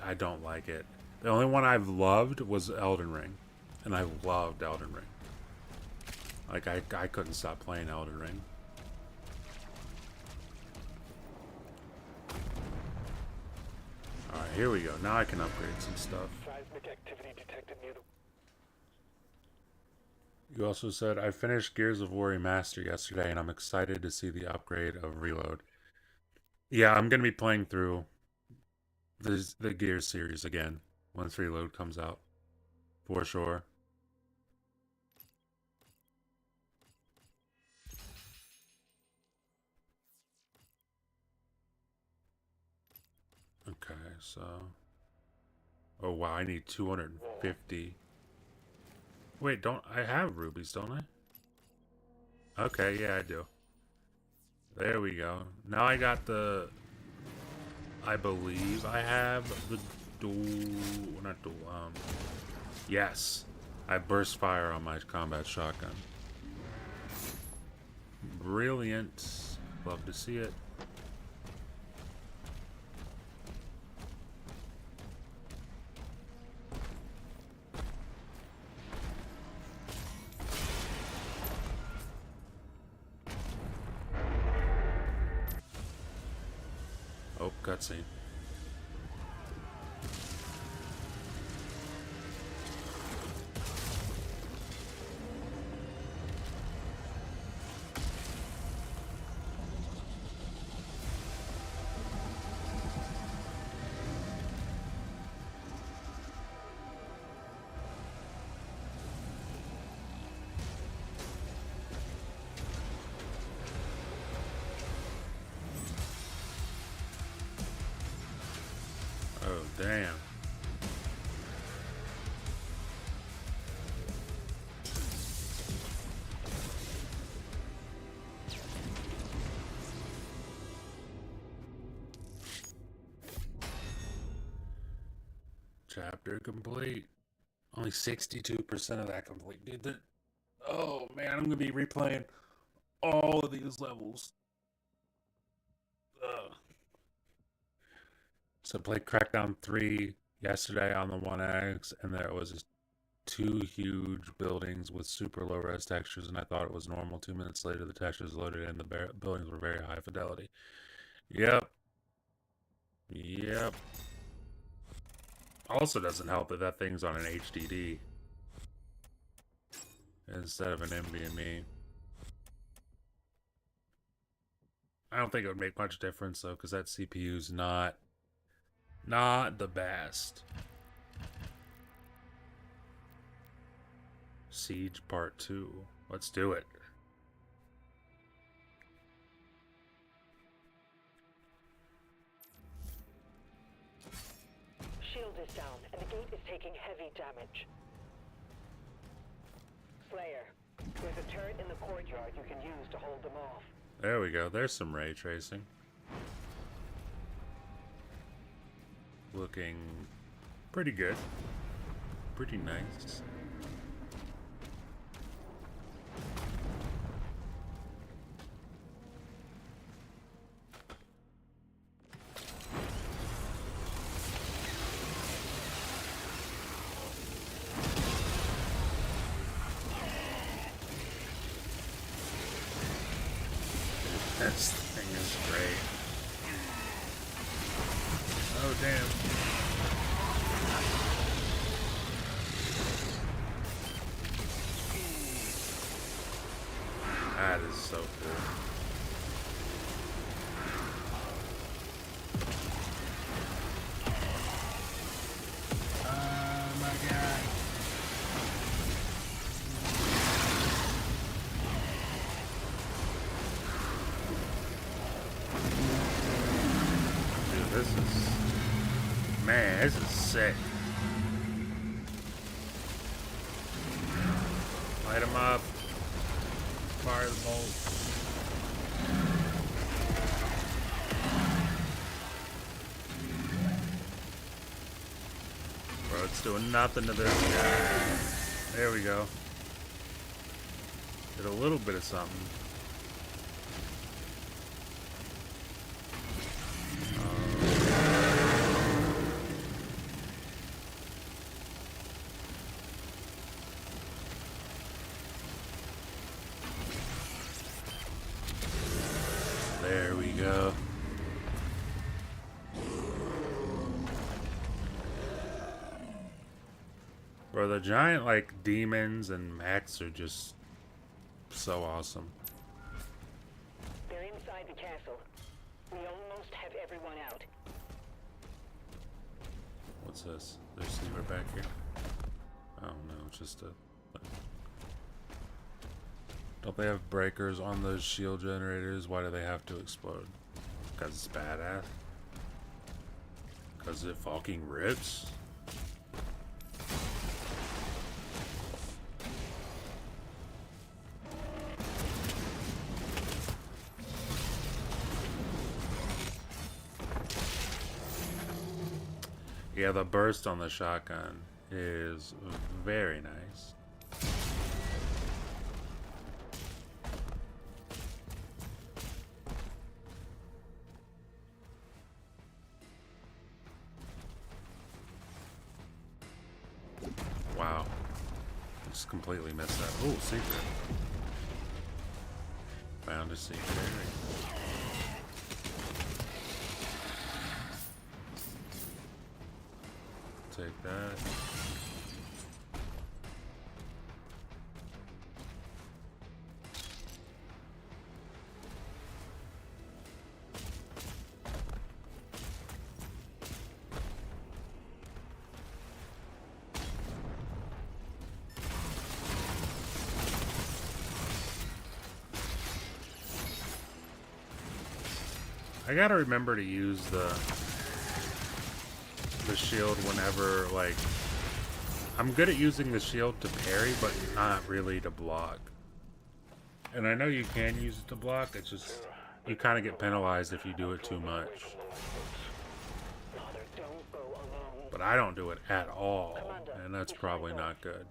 I don't like it. The only one I've loved was Elden Ring, and I loved Elden Ring. Like I couldn't stop playing Elden Ring. All right, here we go. Now I can upgrade some stuff. Seismic activity detected near the... You also said, I finished Gears of War Remaster yesterday, and I'm excited to see the upgrade of Reload. Yeah, I'm going to be playing through the Gears series again once Reload comes out. For sure. Okay, so... Oh, wow, I need 250... Wait, don't I have rubies, don't I? Okay, yeah, I do. There we go. Now I got the... I believe I have the not dual, yes. I burst fire on my combat shotgun. Brilliant. Love to see it. Oh, cutscene. Oh, damn. Chapter complete. Only 62% of that complete. Dude, oh, man, I'm going to be replaying all of these levels. Ugh. So I played Crackdown 3 yesterday on the One X, and there was just 2 huge buildings with super low res textures, and I thought it was normal. 2 minutes later, the textures loaded in, the buildings were very high fidelity. Yep. Yep. Also doesn't help that that thing's on an HDD instead of an NVMe. I don't think it would make much difference, though, because that CPU's not the best. Siege Part 2. Let's do it. Shield is down, and the gate is taking heavy damage. Slayer, there's a turret in the courtyard you can use to hold them off. There we go. There's some ray tracing. Looking pretty good. Pretty nice. This thing is great. Oh, damn. That is so cool. Oh my god. Dude, this is... Man, this is sick. Light him up. Fire the bolt. It's doing nothing to this guy. There we go. Did a little bit of something. There we go. Bro, the giant, like, demons and mechs are just so awesome. They're inside the castle. We almost have everyone out. What's this? There's Seaver back here. Oh no, it's just a... Don't they have breakers on those shield generators? Why do they have to explode? Because it's badass? Because it fucking rips? Yeah, the burst on the shotgun is very nice. Wow. Just completely missed that. Oh, secret. Found a secret. Take that. I gotta remember to use the shield whenever, like, I'm good at using the shield to parry, but not really to block. And I know you can use it to block, it's just, you kind of get penalized if you do it too much. Father, don't go alone. But I don't do it at all, and that's probably not good.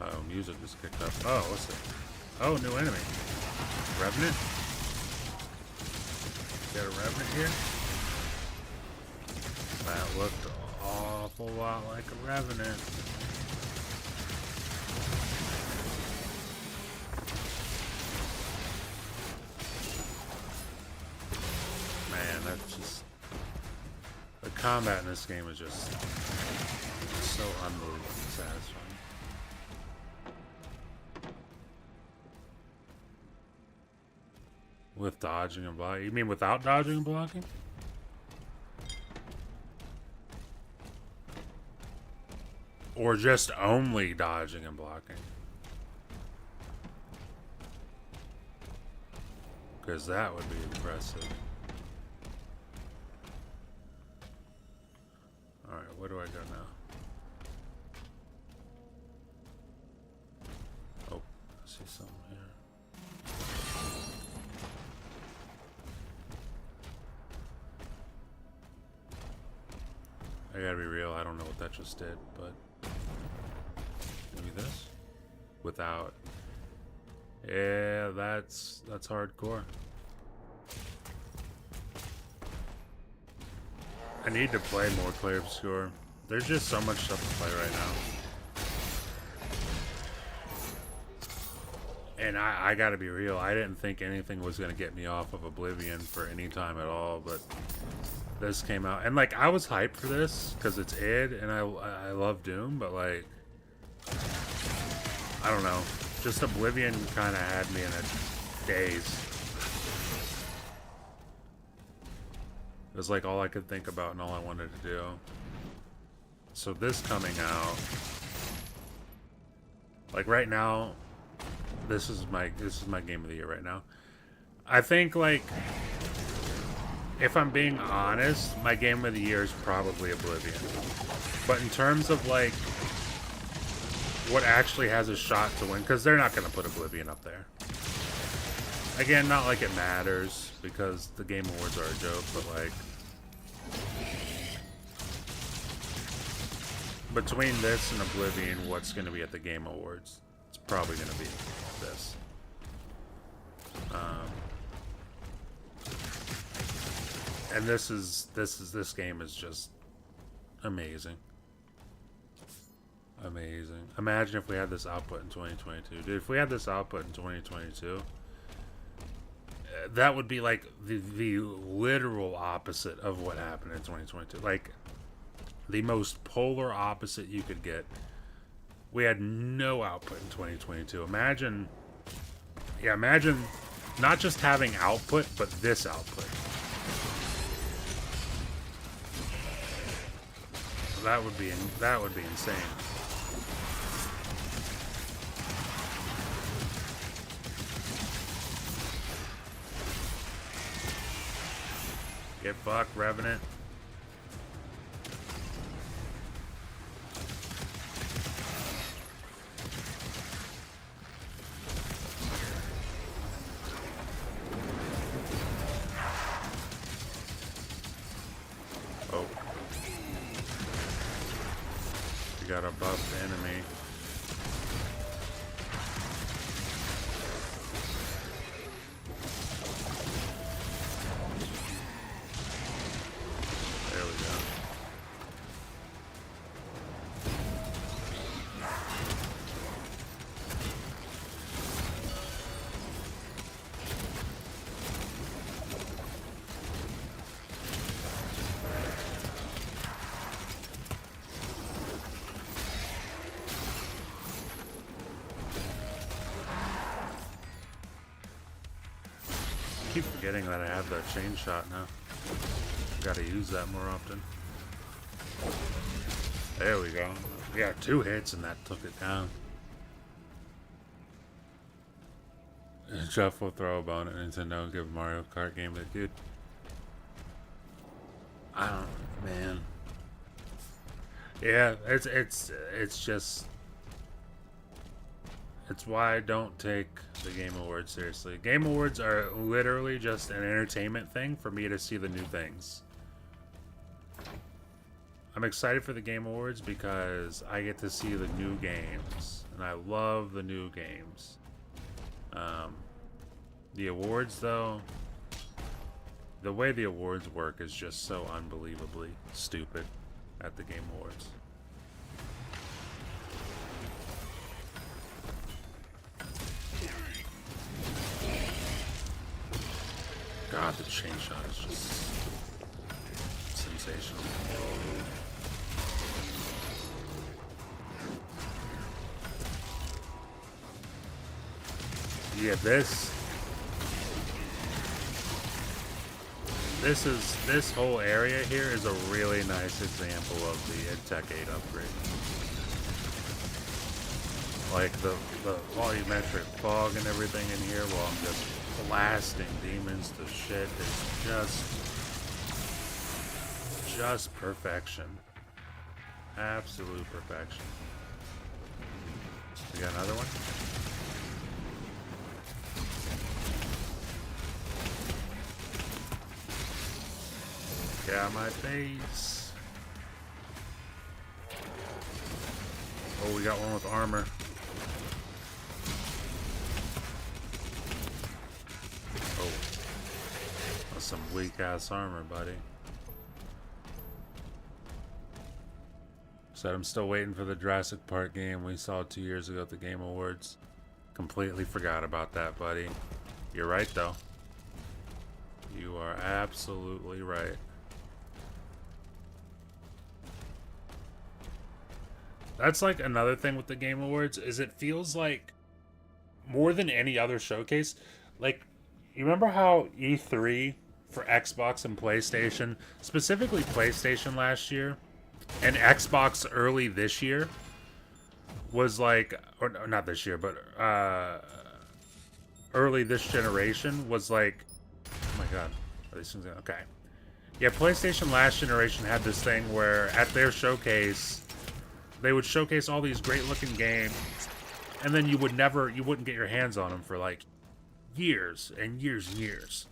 Oh, music just kicked up. Oh, what's it? Oh, new enemy. Revenant? Got a Revenant here? That looked an awful lot like a Revenant. Man, that's just... The combat in this game is just so unbelievably satisfying. With dodging and blocking? You mean without dodging and blocking? Or just only dodging and blocking? Because that would be impressive. Alright, where do I go now? Oh, I see something here. I gotta be real, I don't know what that just did, but maybe this? Without. Yeah, that's hardcore. I need to play more Clair Obscur. There's just so much stuff to play right now. And I gotta be real, I didn't think anything was gonna get me off of Oblivion for any time at all, but this came out, and like I was hyped for this because it's id, and I love Doom, but like I don't know, just Oblivion kind of had me in a daze. It was like all I could think about and all I wanted to do. So this coming out, like right now, this is my game of the year right now. I think, like, if I'm being honest, my game of the year is probably Oblivion. But in terms of, like, what actually has a shot to win, because they're not going to put Oblivion up there. Again, not like it matters, because the Game Awards are a joke, but like, between this and Oblivion, what's going to be at the Game Awards? It's probably going to be this. And this game is just amazing. Amazing. Imagine if we had this output in 2022. Dude, if we had this output in 2022, that would be like the literal opposite of what happened in 2022. Like, the most polar opposite you could get. We had no output in 2022. Imagine not just having output, but this output. That would be insane. Get fucked, Revenant. Oh. We got a buffed enemy. There we go. I keep forgetting that I have that chain shot now. Gotta use that more often. There we go. We got 2 hits and that took it down. Jeff will throw a bone at Nintendo and give Mario Kart game to dude. I don't, man. Yeah, it's just, it's why I don't take the Game Awards seriously. Game Awards are literally just an entertainment thing for me to see the new things. I'm excited for the Game Awards because I get to see the new games, and I love the new games. The awards, though, the way the awards work is just so unbelievably stupid at the Game Awards. God, the chain shot is just sensational. Yeah, this whole area here is a really nice example of the EdTech 8 upgrade. Like the volumetric fog and everything in here while I'm just blasting demons to shit is just perfection. Absolute perfection. We got another one? Get out of my face. Oh, we got one with armor. Oh. That's some weak ass armor, buddy. Said I'm still waiting for the Jurassic Park game we saw 2 years ago at the Game Awards. Completely forgot about that, buddy. You're right, though. You are absolutely right. That's like another thing with the Game Awards, is it feels like more than any other showcase. Like, you remember how E3 for Xbox and PlayStation, specifically PlayStation last year, and Xbox early this year, was like, or not this year, but early this generation was like, oh my god, are these things okay? Yeah, PlayStation last generation had this thing where at their showcase, they would showcase all these great looking games, and then you wouldn't get your hands on them for like years and years and years.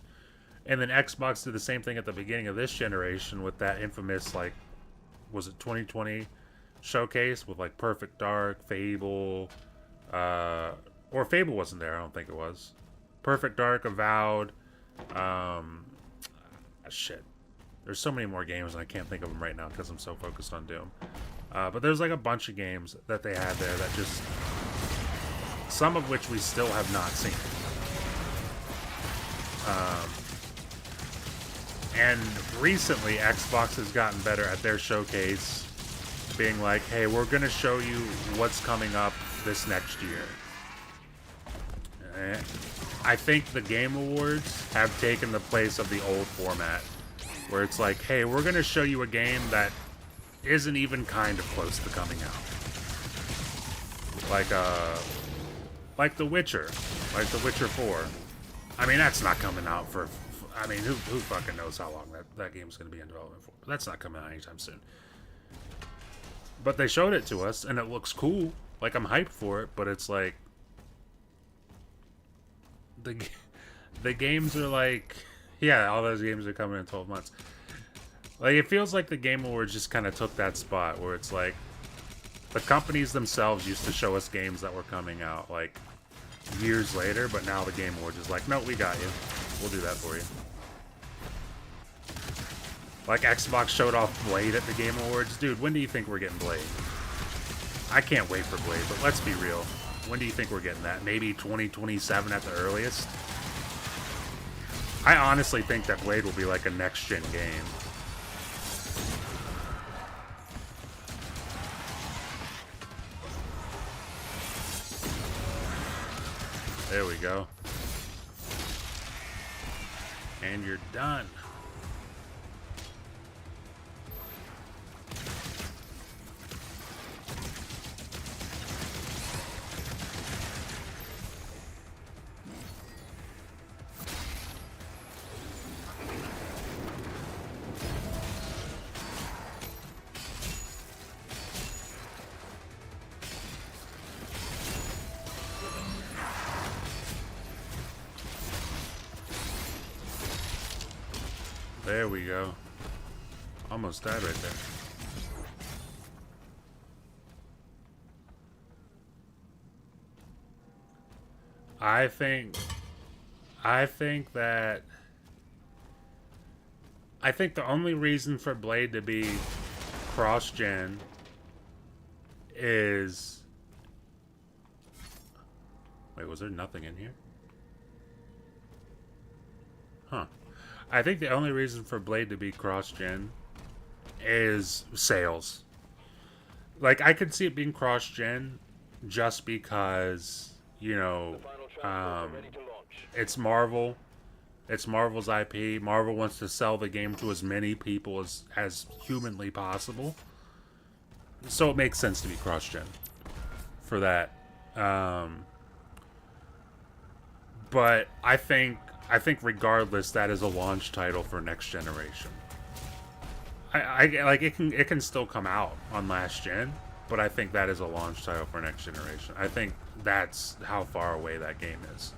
And then Xbox did the same thing at the beginning of this generation with that infamous, like, was it 2020 showcase with like Perfect Dark, Fable, or Fable wasn't there, I don't think it was. Perfect Dark, Avowed, shit. There's so many more games and I can't think of them right now because I'm so focused on Doom. But there's like a bunch of games that they had there that just, some of which we still have not seen. And recently, Xbox has gotten better at their showcase, being like, hey, we're going to show you what's coming up this next year. I think the Game Awards have taken the place of the old format, where it's like, hey, we're going to show you a game that isn't even kind of close to coming out. Like The Witcher. Like The Witcher 4. I mean, that's not coming out for... I mean, who fucking knows how long that game's going to be in development for. But that's not coming out anytime soon. But they showed it to us, and it looks cool. Like, I'm hyped for it, but it's like... The games are like... Yeah, all those games are coming in 12 months. Like, it feels like the Game Awards just kind of took that spot, where it's like... The companies themselves used to show us games that were coming out, like, years later, but now the Game Awards is like, no, we got you. We'll do that for you. Like, Xbox showed off Blade at the Game Awards. Dude, when do you think we're getting Blade? I can't wait for Blade, but let's be real. When do you think we're getting that? Maybe 2027 at the earliest? I honestly think that Blade will be like a next-gen game. There we go. And you're done. There we go. Almost died right there. I think the only reason for Blade to be cross-gen is... Wait, was there nothing in here? Huh. I think the only reason for Blade to be cross-gen is sales. Like, I could see it being cross-gen just because, you know, it's Marvel. It's Marvel's IP. Marvel wants to sell the game to as many people as humanly possible. So it makes sense to be cross-gen for that. But I think regardless, that is a launch title for next generation. I like it can still come out on last gen, but I think that is a launch title for next generation. I think that's how far away that game is.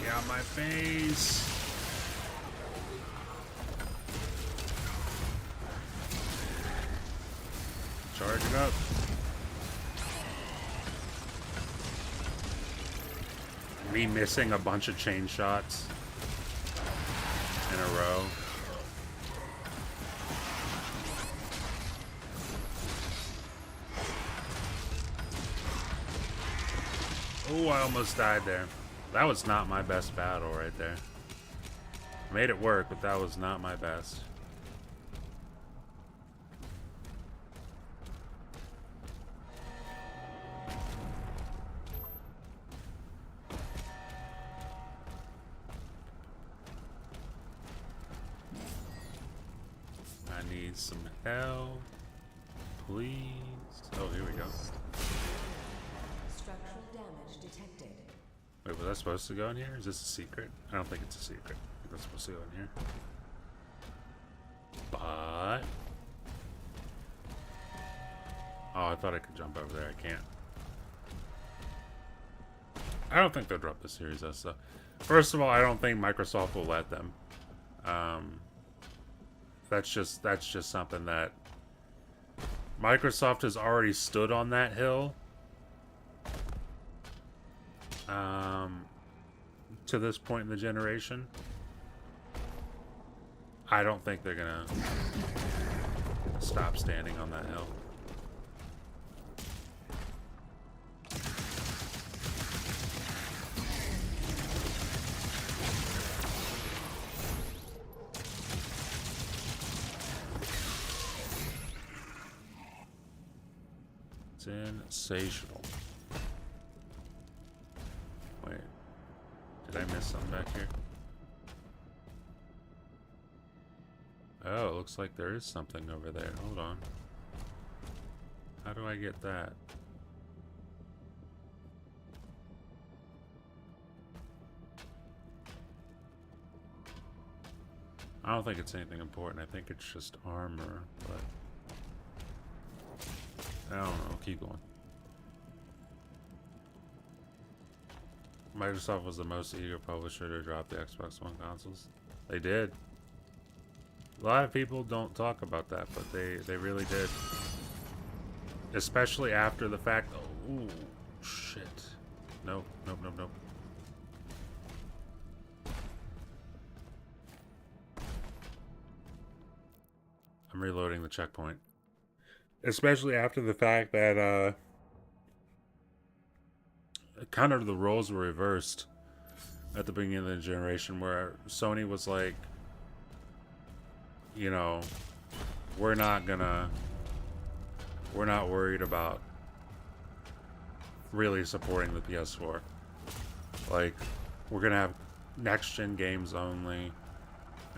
Get out my face. Charge it up. Me missing a bunch of chain shots in a row. Oh, I almost died there. That was not my best battle right there. Made it work, but that was not my best. Some help, please. Oh, here we go. Structural damage detected. Wait, was I supposed to go in here? Is this a secret? I don't think it's a secret. I think I'm supposed to go in here. But... oh, I thought I could jump over there. I can't. I don't think they'll drop the Series S though. First of all, I don't think Microsoft will let them. That's just something that Microsoft has already stood on that hill. To this point in the generation, I don't think they're gonna stop standing on that hill. Sensational. Wait, did I miss something back here? Oh, it looks like there is something over there. Hold on. How do I get that? I don't think it's anything important. I think it's just armor, but I don't know. Keep going. Microsoft was the most eager publisher to drop the Xbox One consoles. They did. A lot of people don't talk about that, but they really did. Especially after the fact. Oh, ooh, shit. Nope, nope, nope, nope. I'm reloading the checkpoint. Especially after the fact that kind of the roles were reversed at the beginning of the generation, where Sony was like, you know, we're not worried about really supporting the PS4. Like, we're gonna have next gen games only,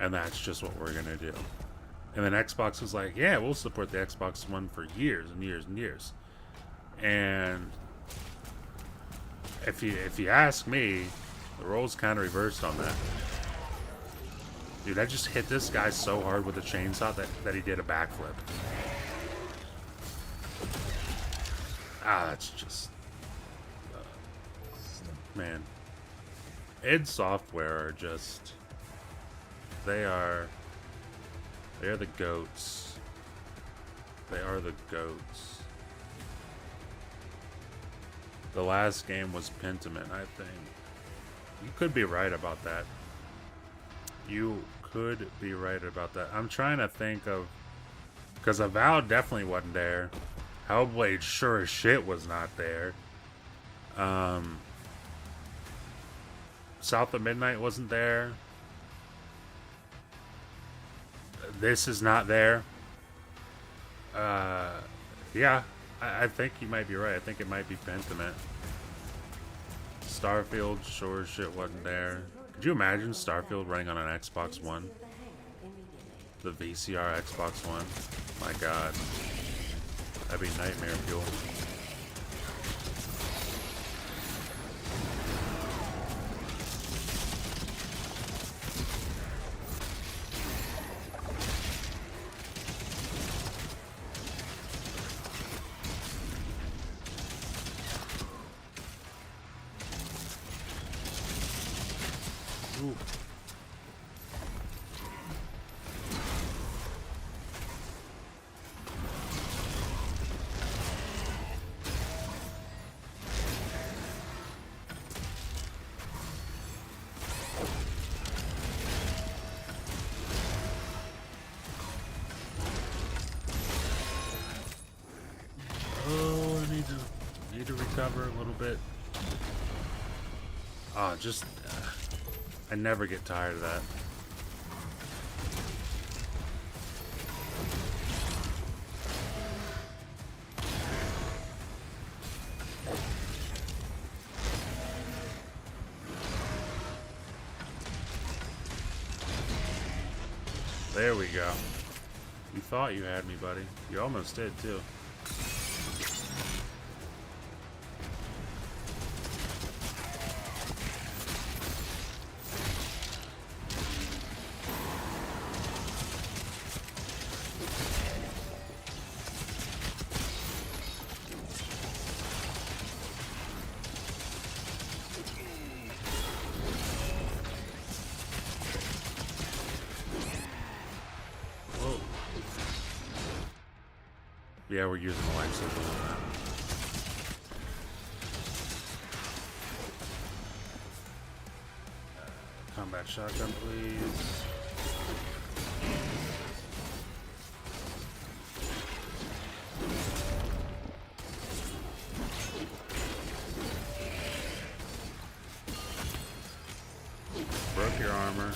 and that's just what we're gonna do. And then Xbox was like, yeah, we'll support the Xbox One for years and years and years. And if you ask me, the roles kind of reversed on that. Dude, I just hit this guy so hard with a chainsaw that he did a backflip. Ah, that's just... man. id Software are just... They're the goats. They are the goats. The last game was Pentiment, I think. You could be right about that. You could be right about that. I'm trying to think of... because Avowed definitely wasn't there. Hellblade sure as shit was not there. South of Midnight wasn't there. This is not there. Yeah, I think you might be right. I think it might be Pentiment. Starfield sure as shit wasn't there. Could you imagine Starfield running on an Xbox One? The VCR Xbox One? My god. That'd be nightmare fuel. Ooh. Oh, I need to recover a little bit. Oh, just I never get tired of that. There we go. You thought you had me, buddy. You almost did, too. Yeah, we're using the light signal on that. Combat shotgun, please. Broke your armor.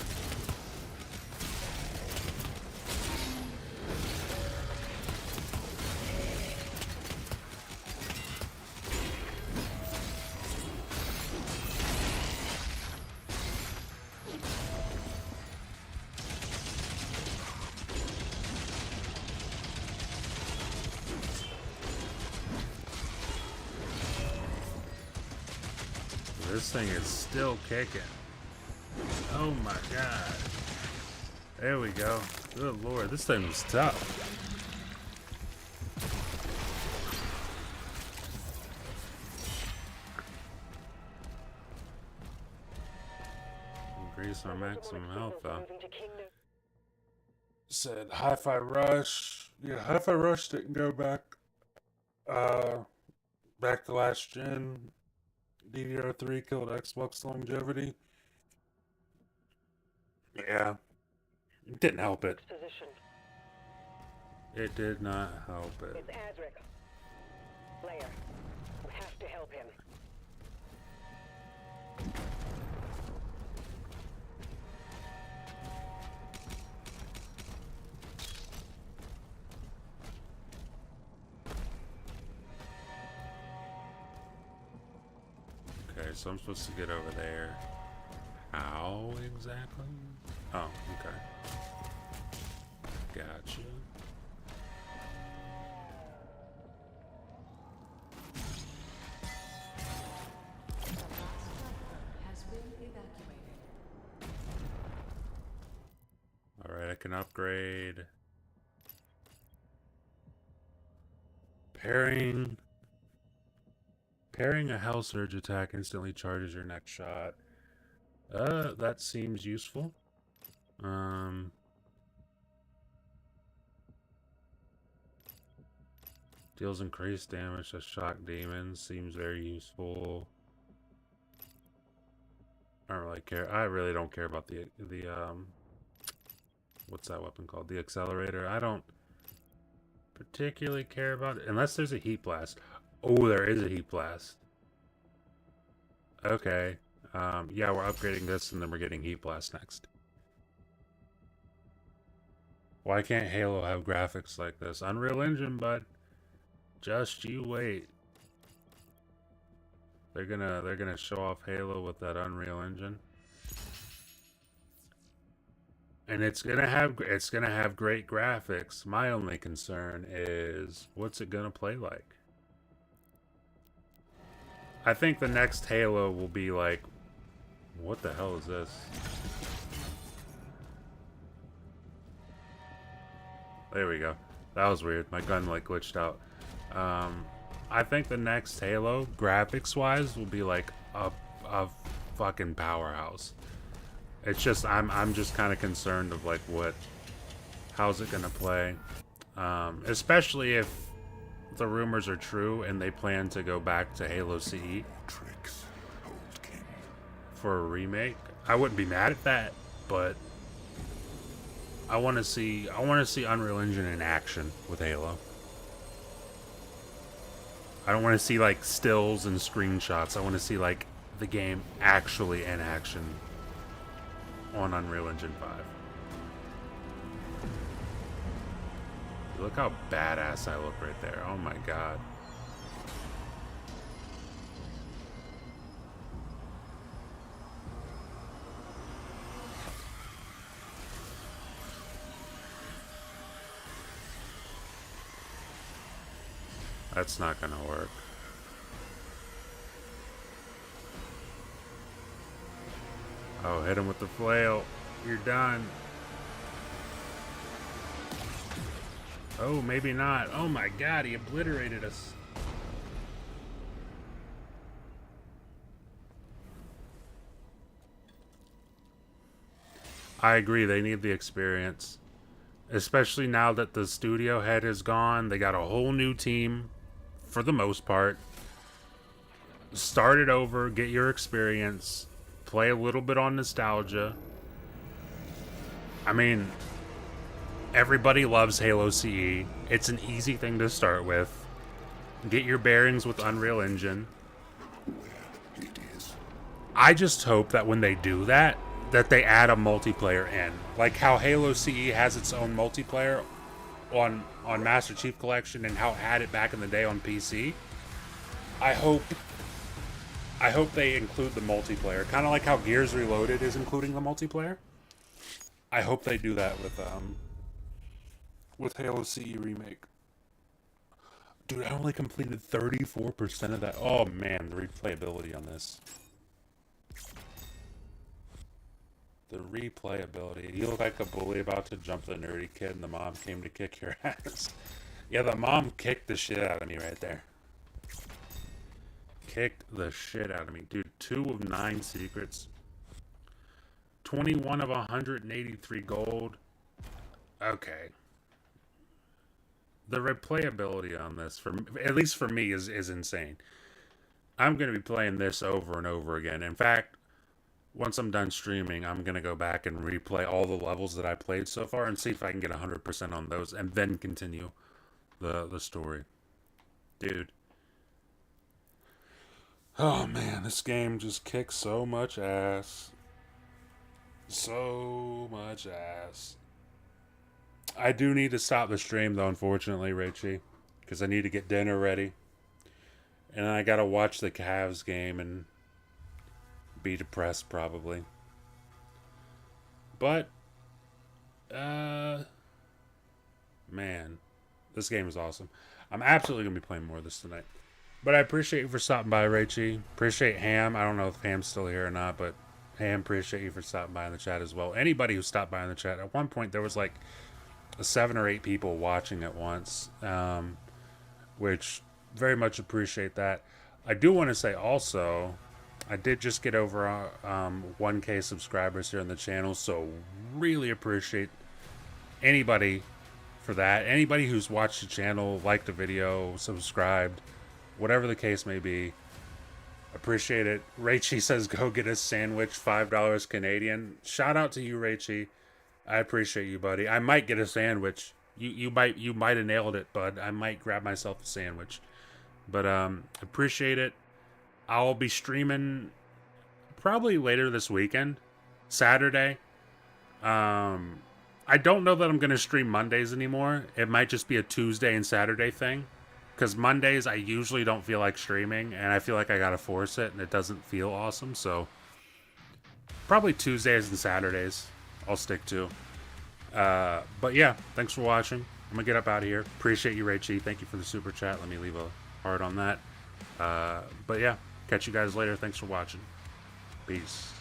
This thing is still kicking. Oh my god. There we go. Good lord, this thing was tough. Increase our maximum health though. Said Hi-Fi Rush. Yeah, Hi-Fi Rush didn't go back back to last gen. DDR3 killed Xbox longevity. Yeah. It didn't help it. It did not help it. It's Azric. Leia, we have to help him. Okay, so I'm supposed to get over there. How exactly? Oh, okay. Gotcha. Alright, I can upgrade. Parrying a Hell Surge attack instantly charges your next shot. That seems useful. Deals increased damage to shock demons. Seems very useful. I don't really care. I really don't care about the what's that weapon called? The accelerator. I don't particularly care about it unless there's a heat blast. Oh, there is a heat blast. Okay. Yeah, we're upgrading this and then we're getting heat blast next. Why can't Halo have graphics like this? Unreal Engine, bud. Just you wait. They're gonna show off Halo with that Unreal Engine. And it's gonna have great graphics. My only concern is what's it gonna play like? I think the next Halo will be like, what the hell is this? There we go. That was weird. My gun like glitched out. I think the next Halo, graphics wise, will be like a fucking powerhouse. It's just I'm just kind of concerned of like how's it gonna play, especially if the rumors are true and they plan to go back to Halo CE for a remake. I wouldn't be mad at that, but I want to see Unreal Engine in action with Halo. I don't want to see like stills and screenshots. I want to see like the game actually in action on Unreal Engine 5. Look how badass I look right there. Oh my god. That's not gonna work. Oh, hit him with the flail. You're done. Oh, maybe not. Oh my god, he obliterated us. I agree, they need the experience. especially now that the studio head is gone. They got a whole new team for the most part. Start it over, get your experience, play a little bit on nostalgia. I mean, everybody loves Halo CE. It's an easy thing to start with. Get your bearings with Unreal Engine. I just hope that when they do that, that they add a multiplayer in. Like how Halo CE has its own multiplayer on Master Chief Collection and how it had it back in the day on PC. I hope they include the multiplayer. Kind of like how Gears Reloaded is including the multiplayer. I hope they do that with Halo CE Remake. Dude, I only completed 34% of that. Oh man, the replayability on this. The replayability. You look like a bully about to jump the nerdy kid and the mom came to kick your ass. Yeah, the mom kicked the shit out of me right there. Kicked the shit out of me. Dude, 2 of 9 secrets. 21 of 183 gold. Okay. The replayability on this, at least for me, is insane. I'm going to be playing this over and over again. In fact, once I'm done streaming, I'm going to go back and replay all the levels that I played so far and see if I can get 100% on those and then continue the story. Dude. Oh man, this game just kicks so much ass. So much ass. I do need to stop the stream though, unfortunately, Richie, because I need to get dinner ready. And I gotta watch the Cavs game and be depressed probably. But man, this game is awesome. I'm absolutely gonna be playing more of this tonight. But I appreciate you for stopping by, Richie. Appreciate Ham. I don't know if Ham's still here or not, but Ham, appreciate you for stopping by in the chat as well. Anybody who stopped by in the chat. At one point there was like 7 or 8 people watching at once, which very much appreciate that. I do want to say also, I did just get over 1K subscribers here on the channel, so really appreciate anybody for that. Anybody who's watched the channel, liked the video, subscribed, whatever the case may be, appreciate it. Rachie says go get a sandwich, $5 Canadian. Shout out to you, Rachie. I appreciate you, buddy. I might get a sandwich. You might have nailed it, bud. I might grab myself a sandwich. But appreciate it. I'll be streaming probably later this weekend, Saturday. I don't know that I'm going to stream Mondays anymore. It might just be a Tuesday and Saturday thing. Because Mondays, I usually don't feel like streaming, and I feel like I gotta force it, and it doesn't feel awesome, so probably Tuesdays and Saturdays I'll stick to. But yeah, thanks for watching. I'm gonna get up out of here. Appreciate you, Rachie. Thank you for the super chat. Let me leave a heart on that. But yeah, catch you guys later. Thanks for watching. Peace.